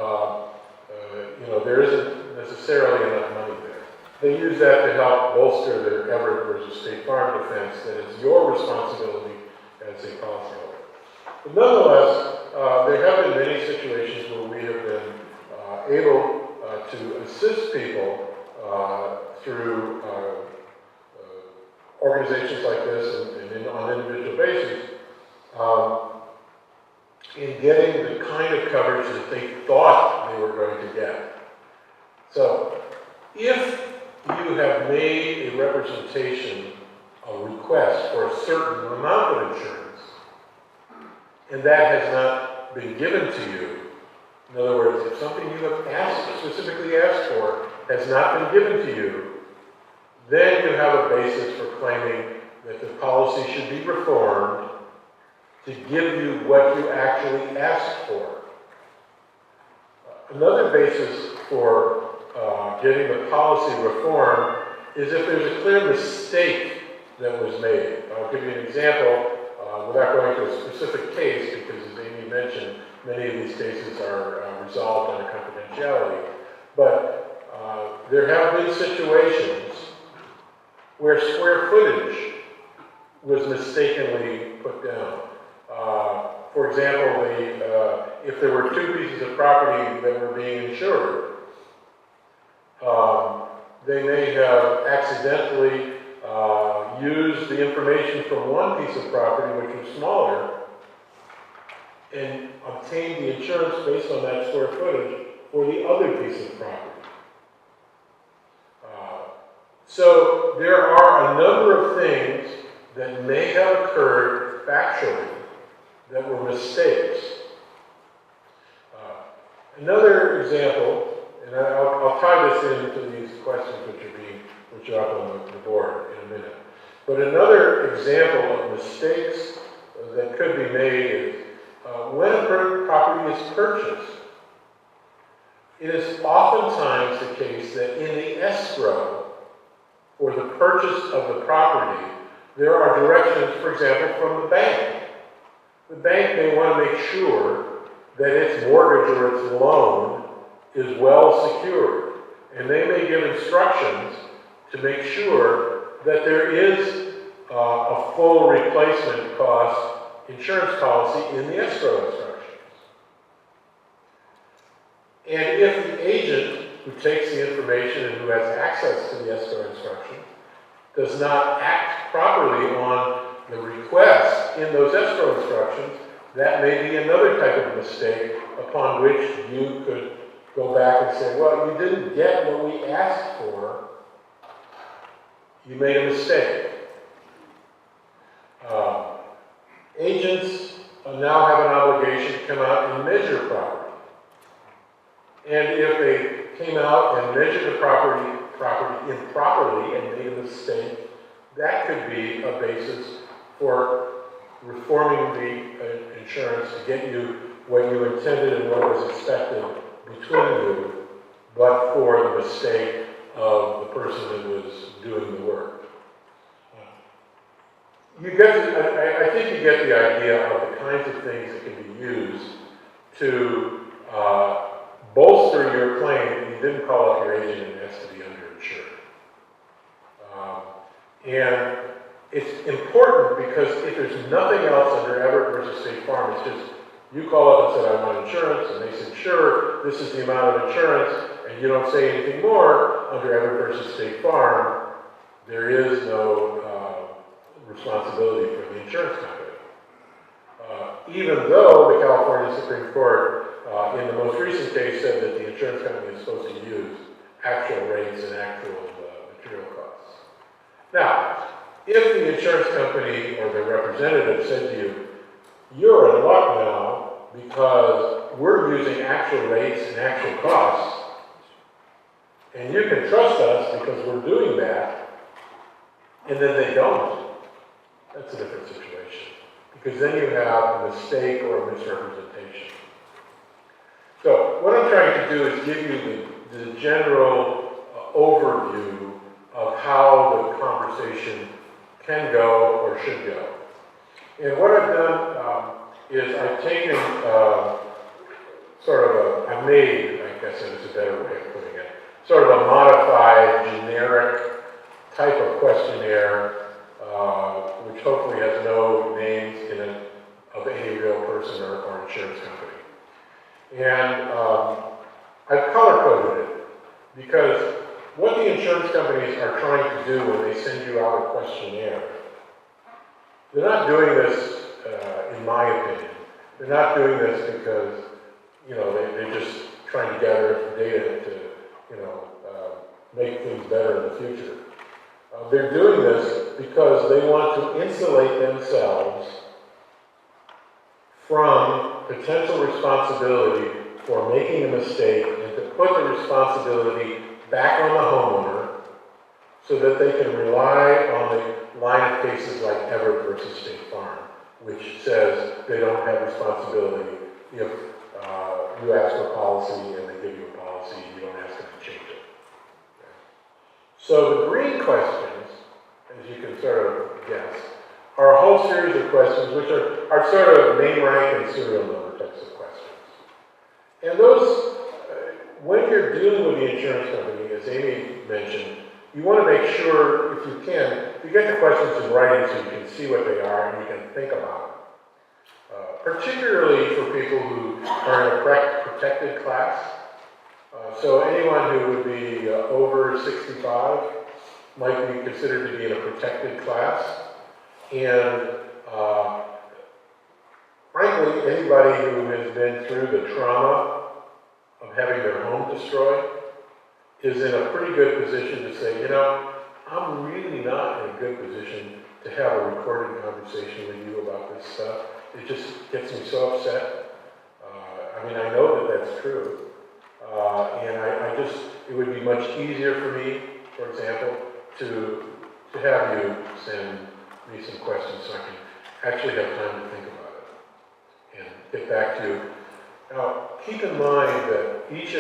there isn't necessarily enough money there. They use that to help bolster their Everett versus State Farm defense that it's your responsibility as a policyholder. But nonetheless, there have been many situations where we have been able to assist people through organizations like this and on an individual basis in getting the kind of coverage that they thought they were going to get. So, if you have made a representation, a request for a certain amount of insurance, and that has not been given to you, in other words, if something you have specifically asked for has not been given to you, then you have a basis for claiming that the policy should be reformed to give you what you actually asked for. Another basis for getting the policy reformed is if there's a clear mistake that was made. I'll give you an example without going to a specific case, because as Amy mentioned, many of these cases are resolved under confidentiality. But there have been situations where square footage was mistakenly put down. For example, if there were two pieces of property that were being insured, they may have accidentally used the information from one piece of property, which was smaller, and obtained the insurance based on that square footage for the other piece of property. So there are a number of things that may have occurred factually that were mistakes. Another example, and I'll tie this into these questions which are up on the board in a minute. But another example of mistakes that could be made is when a property is purchased, it is oftentimes the case that in the escrow for the purchase of the property, there are directions, for example, from the bank. The bank may want to make sure that its mortgage or its loan is well secured. And they may give instructions to make sure that there is a full replacement cost insurance policy in the escrow instructions. And if the agent who takes the information and who has access to the escrow instruction does not act properly on the request in those escrow instructions, that may be another type of mistake upon which you could go back and say, well, you didn't get what we asked for. You made a mistake. Agents now have an obligation to come out and measure property. And if they came out and measured the property improperly and made a mistake, that could be a basis for reforming the insurance to get you what you intended and what was expected between you, but for the mistake of the person that was doing the work. I think you get the idea of the kinds of things that can be used to bolster your claim. You didn't call up your agent and it has to be underinsured. And it's important because if there's nothing else under Everett versus State Farm, it's just you call up and said, I want insurance, and they said, sure, this is the amount of insurance, and you don't say anything more under Everett versus State Farm, there is no responsibility for the insurance company. Even though the California Supreme Court, in the most recent case, said that the insurance company is supposed to use actual rates and actual material costs. Now, if the insurance company or their representative said to you, you're in luck now because we're using actual rates and actual costs, and you can trust us because we're doing that, and then they don't, that's a different situation. Because then you have a mistake or a misrepresentation. So what I'm trying to do is give you the general overview of how the conversation can go or should go. And what I've done is I've taken I've made, I guess that is a better way of putting it, sort of a modified, generic type of questionnaire, which hopefully has no names in it of any real person or insurance company. And I've color-coded it, because what the insurance companies are trying to do when they send you out a questionnaire, they're not doing this, in my opinion, they're not doing this because, they're just trying to gather data to, make things better in the future. They're doing this because they want to insulate themselves from potential responsibility for making a mistake and to put the responsibility back on the homeowner so that they can rely on the line of cases like Everett versus State Farm, which says they don't have responsibility if you ask for a policy and they give you a policy, you don't ask them to change it. Okay. So the green questions, as you can sort of guess, are a whole series of questions which are sort of name, rank, and serial number types of questions. And those, when you're dealing with the insurance company, as Amy mentioned, you want to make sure, if you can, you get the questions in writing so you can see what they are and you can think about them. Particularly for people who are in a protected class. So anyone who would be over 65 might be considered to be in a protected class. And frankly, anybody who has been through the trauma of having their home destroyed is in a pretty good position to say, I'm really not in a good position to have a recorded conversation with you about this stuff. It just gets me so upset. I know that that's true. And it would be much easier for me, for example, to have you send me some questions so I can actually have time to think about it and get back to you. Now, keep in mind that each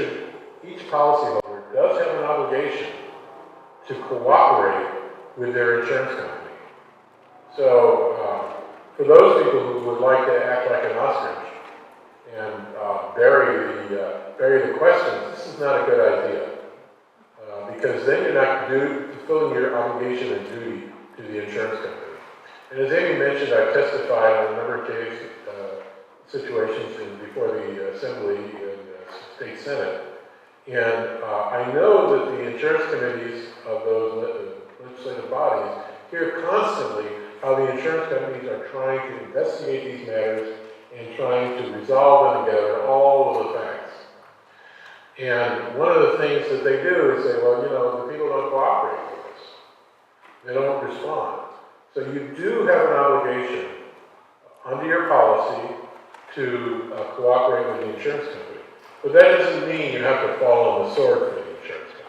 policyholder does have an obligation to cooperate with their insurance company. So, for those people who would like to act like an ostrich and bury the questions, this is not a good idea. Because then you're not fulfilling your obligation and duty to the insurance company. And as Amy mentioned, I've testified on a number of situations before the Assembly and State Senate. And I know that the insurance committees of those legislative bodies hear constantly how the insurance companies are trying to investigate these matters and trying to resolve them together, all of the facts. And one of the things that they do is say, well, the people don't cooperate with us. They don't respond. So you do have an obligation under your policy to cooperate with the insurance company. But that doesn't mean you have to fall on the sword for the insurance company.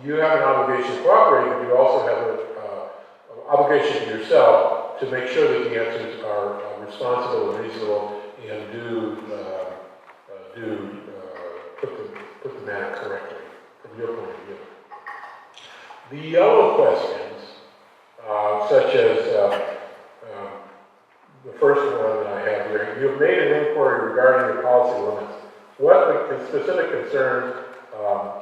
You have an obligation to cooperate, but you also have an obligation to yourself to make sure that the answers are responsible and reasonable and do put the matter correctly from your point of view. The yellow questions, such as the first one that I have here, you've made an inquiry regarding your policy limits. What specific concerns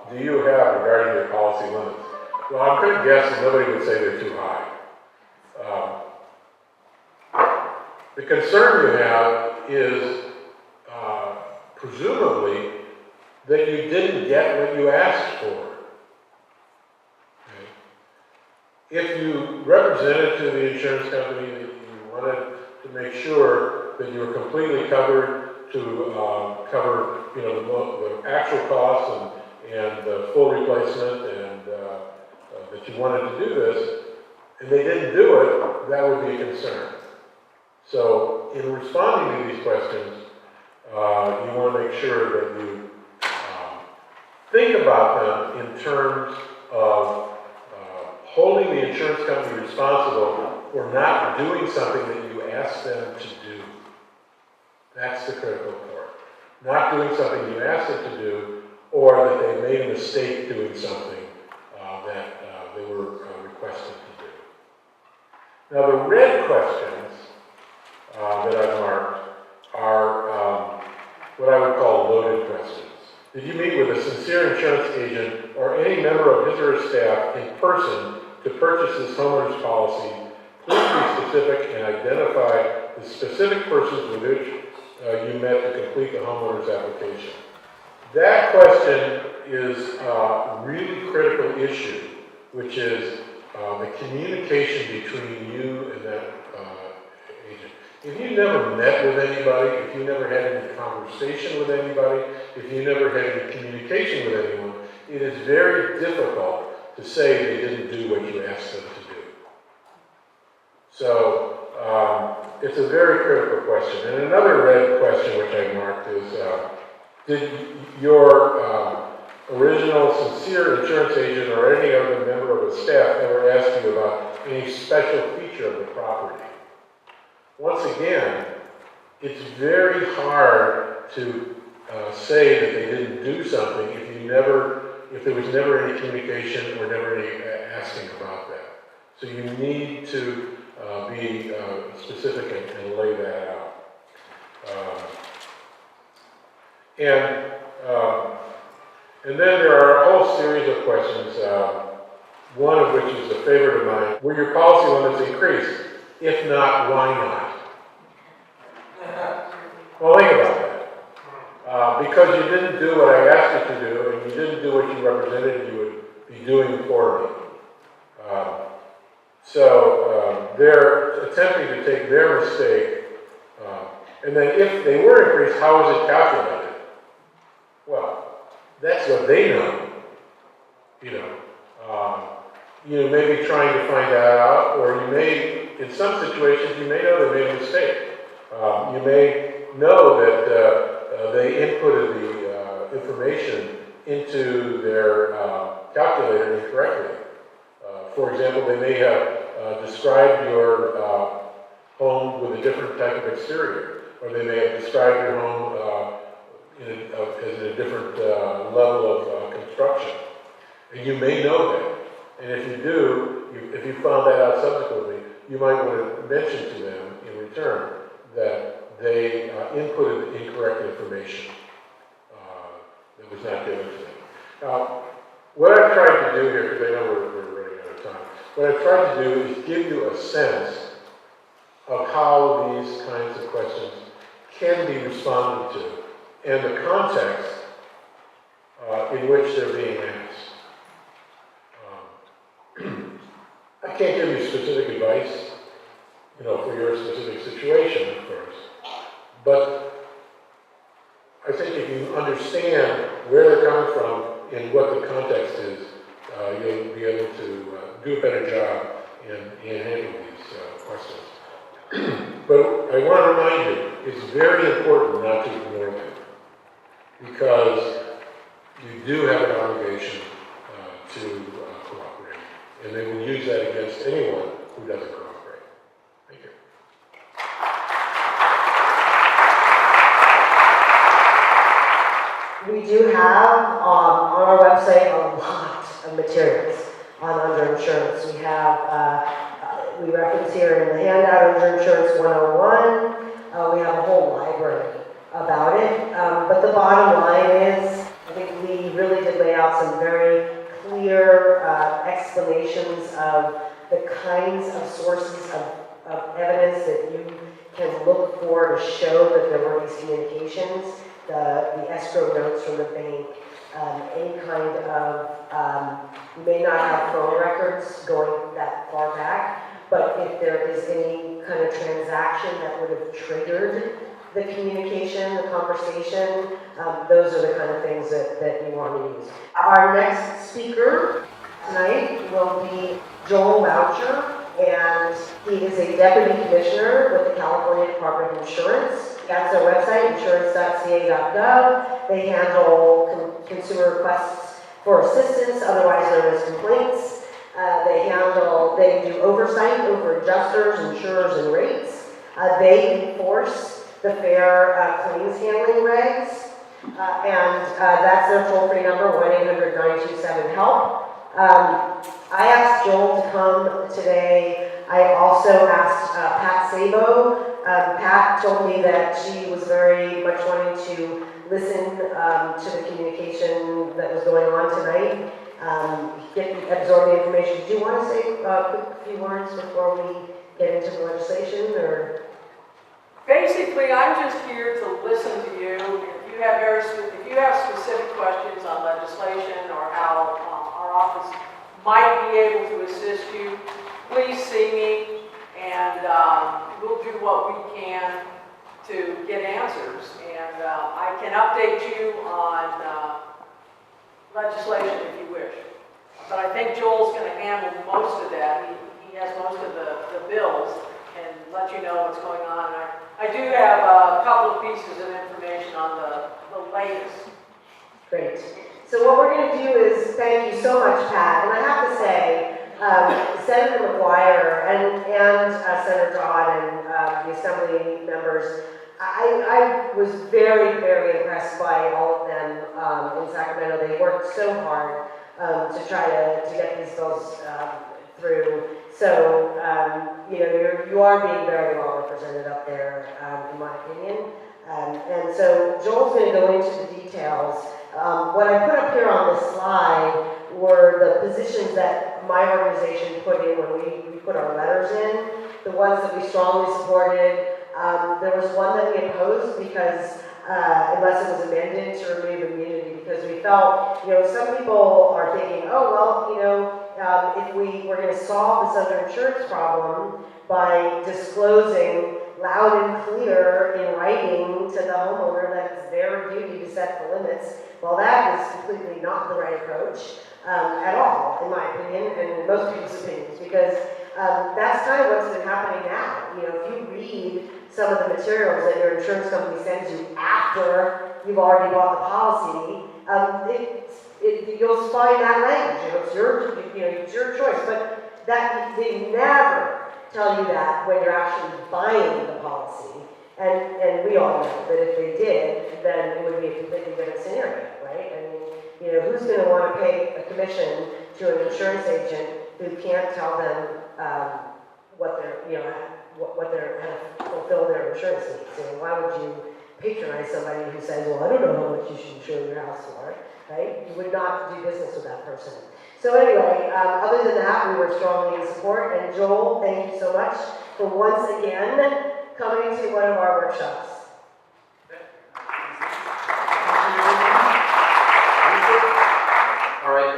do you have regarding your policy limits? Well, I'm going to guess that nobody would say they're too high. The concern you have is presumably that you didn't get what you asked for. Okay. If you represented to the insurance company that you wanted to make sure that you were completely covered to cover the actual costs and the full replacement and that you wanted to do this, and they didn't do it, that would be a concern. So in responding to these questions, you want to make sure that you think about them in terms of holding the insurance company responsible for not doing something that you asked them to do. That's the critical part. not doing something you asked them to do, or that they made a mistake doing something that they were requested to do. Now, the red questions that I've marked are what I would call loaded questions. Did you meet with a sincere insurance agent or any member of his or her staff in person to purchase this homeowner's policy? Please be specific and identify the specific persons with which you met to complete the homeowner's application. That question is a really critical issue, which is the communication between you and that agent. If you never met with anybody, if you never had any conversation with anybody, if you never had any communication with anyone, it is very difficult to say they didn't do what you asked them to do. So it's a very critical question. And another red question which I marked is, did your original sincere insurance agent or any other member of the staff ever ask you about any special feature of the property? Once again, it's very hard to say that they didn't do something if there was never any communication or never any asking about that. So you need to be specific and lay that out. And then there are a whole series of questions, one of which is a favorite of mine. Were your policy limits increased? If not, why not? Well, think about that. Because you didn't do what I asked you to do, and you didn't do what you represented you would be doing for me. So they're attempting to take their mistake, and then if they were increased, how was it calculated? Well, that's what they know. You may be trying to find that out, or you may, in some situations, you may know they made a mistake. You may know that they inputted the information into their calculator incorrectly. For example, they may have described your home with a different type of exterior, or they may have described your home as a different level of construction. And you may know that. And if you do, if you found that out subsequently, you might want to mention to them in return that they inputted incorrect information that was not given to them. Now, what I've tried to do here, because I know we're running out of time, what I've tried to do is give you a sense of how these kinds of questions can be responded to and the context in which they're being asked. I can't give you specific advice, for your specific situation, of course, but I think if you understand where they're coming from and what the context is, you'll be able to do a better job in handling these questions. But I want to remind you, it's very important not to ignore them, because you do have an obligation to cooperate, and they will use that against anyone who doesn't cooperate. Thank you. We do have on our website a lot of materials on underinsurance. We have, we reference here in the handout Underinsurance 101. We have a whole library about it. But the bottom line is, I think we really did lay out some very clear explanations of the kinds of sources of evidence that you can look for to show that there were these communications. The escrow notes from the bank, any kind of, you may not have phone records going that far back, but if there is any kind of transaction that would have triggered the communication, the conversation, those are the kind of things that you want to use. Our next speaker tonight will be Joel Boucher, and he is a Deputy Commissioner with the California Department of Insurance. That's their website, insurance.ca.gov. They handle consumer requests for assistance, otherwise known as complaints. They do oversight over adjusters, insurers, and rates. They enforce the fair claims handling regs. That's their toll-free number, 1-800-927-HELP. I asked Joel to come today. I also asked Pat Sabo. Pat told me that she was very much wanting to listen to the communication that was going on tonight, absorb the information. Do you want to say a quick few words before we get into the legislation, or? Basically, I'm just here to listen to you. If you have specific questions on legislation or how our office might be able to assist you, please see me, and we'll do what we can to get answers. And I can update you on legislation if you wish. But I think Joel's going to handle most of that. He has most of the bills and let you know what's going on. I do have a couple of pieces of information on the latest. Great. So what we're going to do is, thank you so much, Pat. And I have to say, Senator McGuire and Senator Dodd and the Assembly members, I was very, very impressed by all of them in Sacramento. They worked so hard to try to get these bills through. So, you are being very well represented up there, in my opinion. And so Joel's going to go into the details. What I put up here on the slide were the positions that my organization put in when we put our letters in, the ones that we strongly supported. There was one that we opposed because, unless it was amended to remove immunity, because we felt, some people are thinking, oh, well, if we were going to solve this underinsurance problem by disclosing loud and clear in writing to the homeowner that it's their duty to set the limits, well, that is completely not the right approach at all, in my opinion, and in most people's opinions, because that's kind of what's been happening now. If you read some of the materials that your insurance company sends you after you've already bought the policy, you'll find that language. It's your choice, but that they never tell you that when you're actually buying the policy. And we all know that if they did, then it would be a completely different scenario, right? I mean, who's going to want to pay a commission to an insurance agent who can't tell them what they're how to fulfill their insurance needs? Why would you patronize somebody who says, well, I don't know how much you should insure your house for, right? You would not do business with that person. So anyway, other than that, we were strongly in support. And Joel, thank you so much for once again coming to one of our workshops. All right,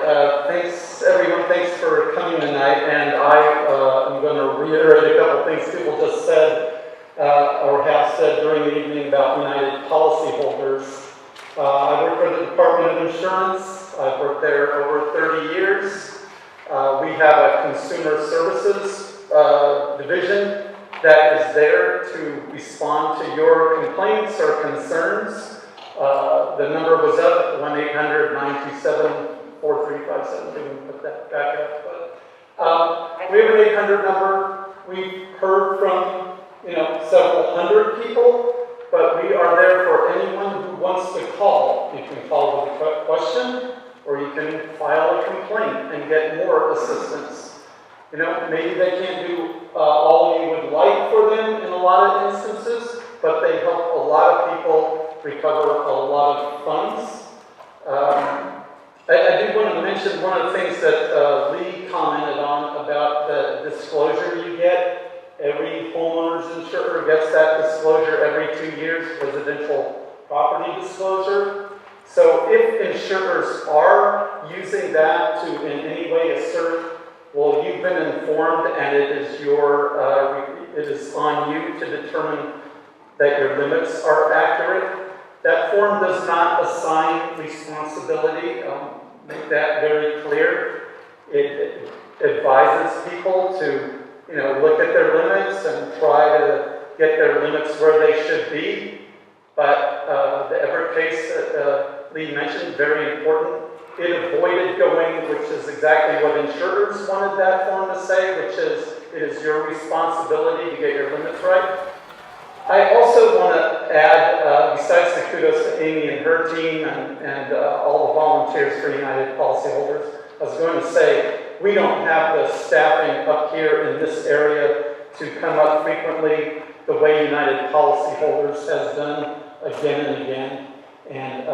thanks everyone, thanks for coming tonight, and I am going to reiterate a couple things people just said or have said during the evening about United Policyholders. I work for the Department of Insurance. I've worked there over 30 years. We have a consumer services division that is there to respond to your complaints or concerns. The number was up at 1-800-927-4357. We can put that back up. But we have an 800 number. We've heard from several hundred people, but we are there for anyone who wants to call. You can call with a question, or you can file a complaint and get more assistance. Maybe they can't do all you would like for them in a lot of instances, but they help a lot of people recover a lot of funds. I do want to mention one of the things that Lee commented on about the disclosure you get. Every homeowner's insurer gets that disclosure every 2 years, residential property disclosure. So if insurers are using that to in any way assert, well, you've been informed and it is on you to determine that your limits are accurate. That form does not assign responsibility. Make that very clear. It advises people to look at their limits and try to get their limits where they should be. But the Everett case that Lee mentioned, very important. It avoided going, which is exactly what insurers wanted that form to say, which is it is your responsibility to get your limits right. I also want to add, besides the kudos to Amy and her team and all the volunteers for United Policyholders, I was going to say, we don't have the staffing up here in this area to come up frequently the way United Policyholders has done again and again. And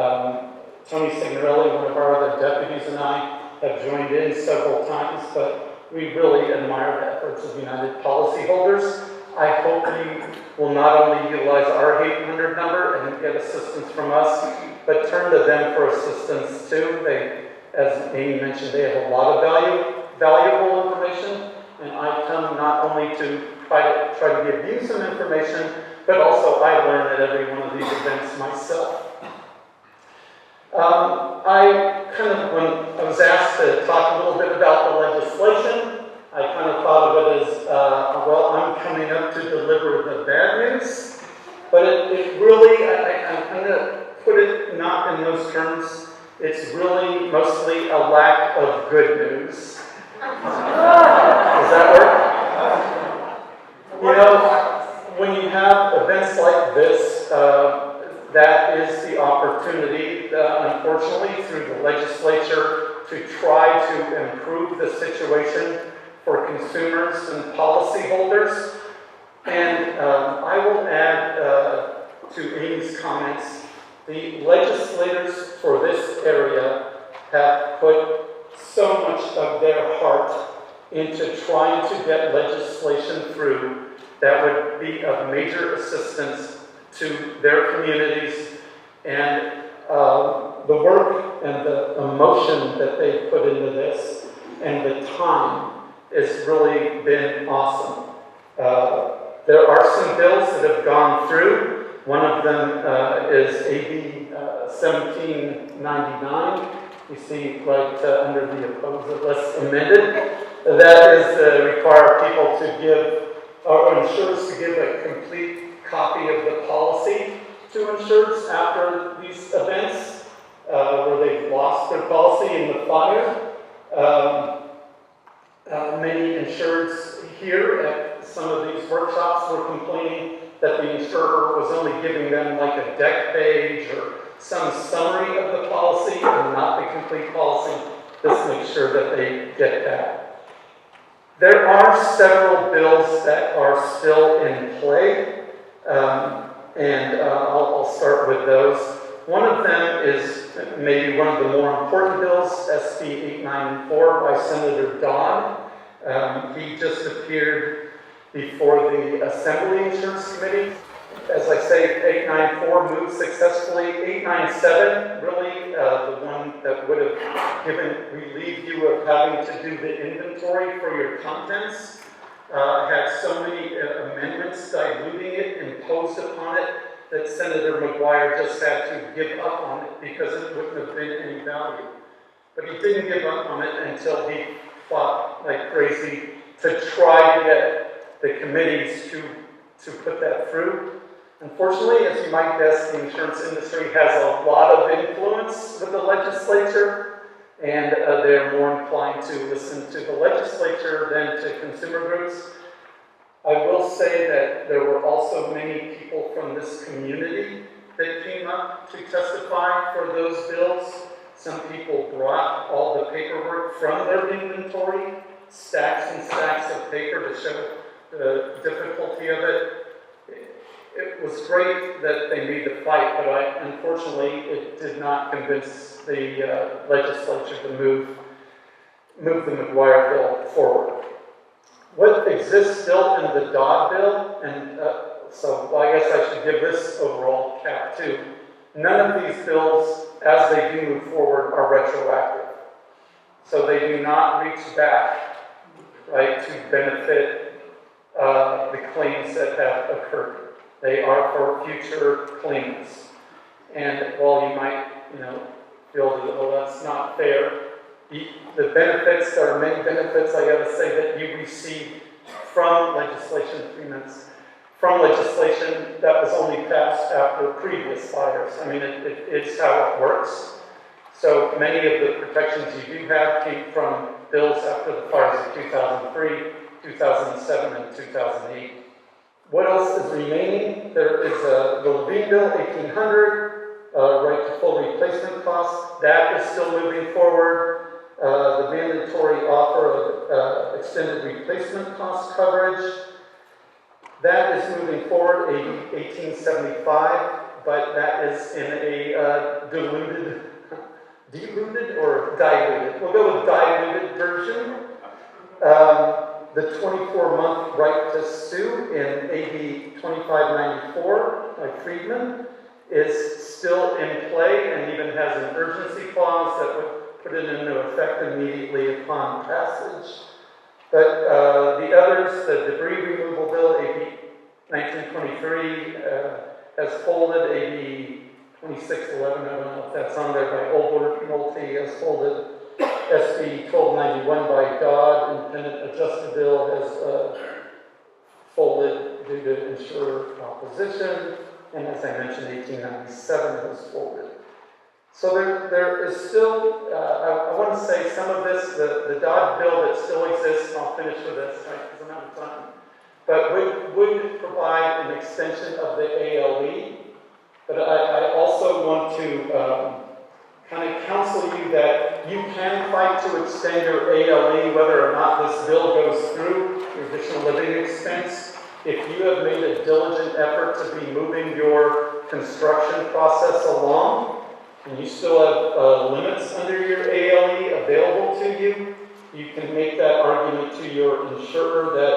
Tony Signorelli, one of our other deputies, and I have joined in several times, but we really admire the efforts of United Policyholders. I hope you will not only utilize our 800 number and get assistance from us, but turn to them for assistance too. They, as Amy mentioned, they have a lot of valuable information, and I come not only to try to give you some information, but also I learn at every one of these events myself. When I was asked to talk a little bit about the legislation, I kind of thought of it as, well, I'm coming up to deliver the bad news, but it really, I'm going to put it not in those terms. It's really mostly a lack of good news. Does that work? You know, when you have events like this, that is the opportunity, unfortunately, through the legislature to try to improve the situation for consumers and policyholders. And I will add to Amy's comments, the legislators for this area have put so much of their heart into trying to get legislation through that would be of major assistance to their communities, and the work and the emotion that they've put into this and the time has really been awesome. There are some bills that have gone through. One of them is AB 1799. You see right under the opposed list amended. That is require people to give, or insurers to give a complete copy of the policy to insurers after these events where they've lost their policy in the fire. Many insurers here at some of these workshops were complaining that the insurer was only giving them like a deck page or some summary of the policy and not the complete policy. This makes sure that they get that. There are several bills that are still in play, and I'll start with those. One of them is maybe one of the more important bills, SB 894 by Senator Dodd. He just appeared before the Assembly Insurance Committee. As I say, 894 moved successfully. 897, really the one that would have relieved you of having to do the inventory for your contents, had so many amendments diluting it, imposed upon it, that Senator McGuire just had to give up on it because it wouldn't have been any value. But he didn't give up on it until he fought like crazy to try to get the committees to put that through. Unfortunately, as you might guess, the insurance industry has a lot of influence with the legislature, and they're more inclined to listen to the legislature than to consumer groups. I will say that there were also many people from this community that came up to testify for those bills. Some people brought all the paperwork from their inventory, stacks and stacks of paper to show the difficulty of it. It was great that they made the fight, but unfortunately it did not convince the legislature to move the McGuire bill forward. What exists still in the Dodd bill, and so I guess I should give this overall cap too. None of these bills, as they do move forward, are retroactive. So they do not reach back, right, to benefit the claims that have occurred. They are for future claims. And while you might, feel that, well, that's not fair, the benefits, there are many benefits, I gotta say, that you receive from legislation from legislation that was only passed after previous fires. I mean, it's how it works. So many of the protections you do have came from bills after the fires of 2003, 2007, and 2008. What else is remaining? There is the Levine bill, 1,800, right to full replacement costs. That is still moving forward. The mandatory offer of extended replacement cost coverage. That is moving forward, AB 1875, but that is in a diluted or diluted? We'll go with diluted version. The 24-month right to sue in AB 2594 by Friedman is still in play and even has an urgency clause that would put it into effect immediately upon passage. But the others, the debris removal bill, AB 1923, has folded. AB 2611, I don't know if that's on there by Old Multi, has folded. SB 1291 by Dodd, independent adjusted bill, has folded due to insurer opposition. And as I mentioned, 1897 has folded. So there is still, I want to say some of this, the Dodd bill that still exists, and I'll finish with this, right, because I'm out of time, but would provide an extension of the ALE. But I also want to kind of counsel you that you can fight to extend your ALE whether or not this bill goes through, your additional living expense. If you have made a diligent effort to be moving your construction process along, and you still have limits under your ALE available to you, you can make that argument to your insurer that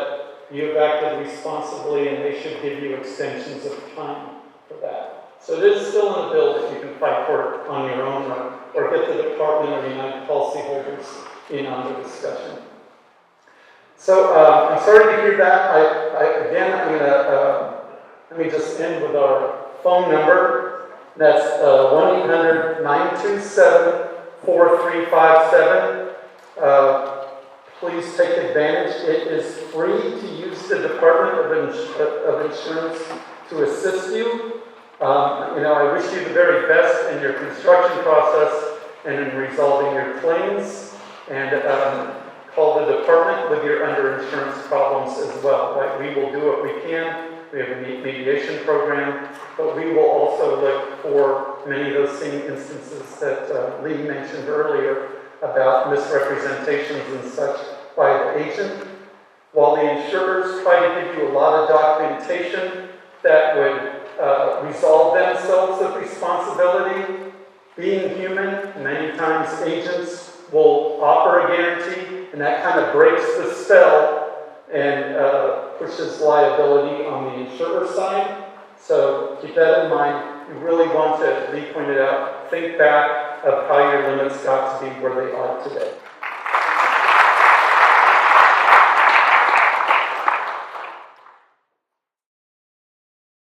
you have acted responsibly and they should give you extensions of time for that. So it is still in the bill that you can fight for it on your own or get the Department or United Policyholders in on the discussion. So I'm sorry to hear that. Again, I'm going to, let me just end with our phone number. That's 1-800-927-4357. Please take advantage. It is free to use the Department of Insurance to assist you. I wish you the very best in your construction process and in resolving your claims. And call the department with your underinsurance problems as well. Right? We will do what we can. We have a mediation program, but we will also look for many of those same instances that Lee mentioned earlier about misrepresentations and such by the agent. While the insurers try to give you a lot of documentation that would resolve themselves of responsibility, being human, many times agents will offer a guarantee, and that kind of breaks the spell and pushes liability on the insurer side. So keep that in mind. You really want to, Lee pointed out, think back of how your limits got to be where they are today.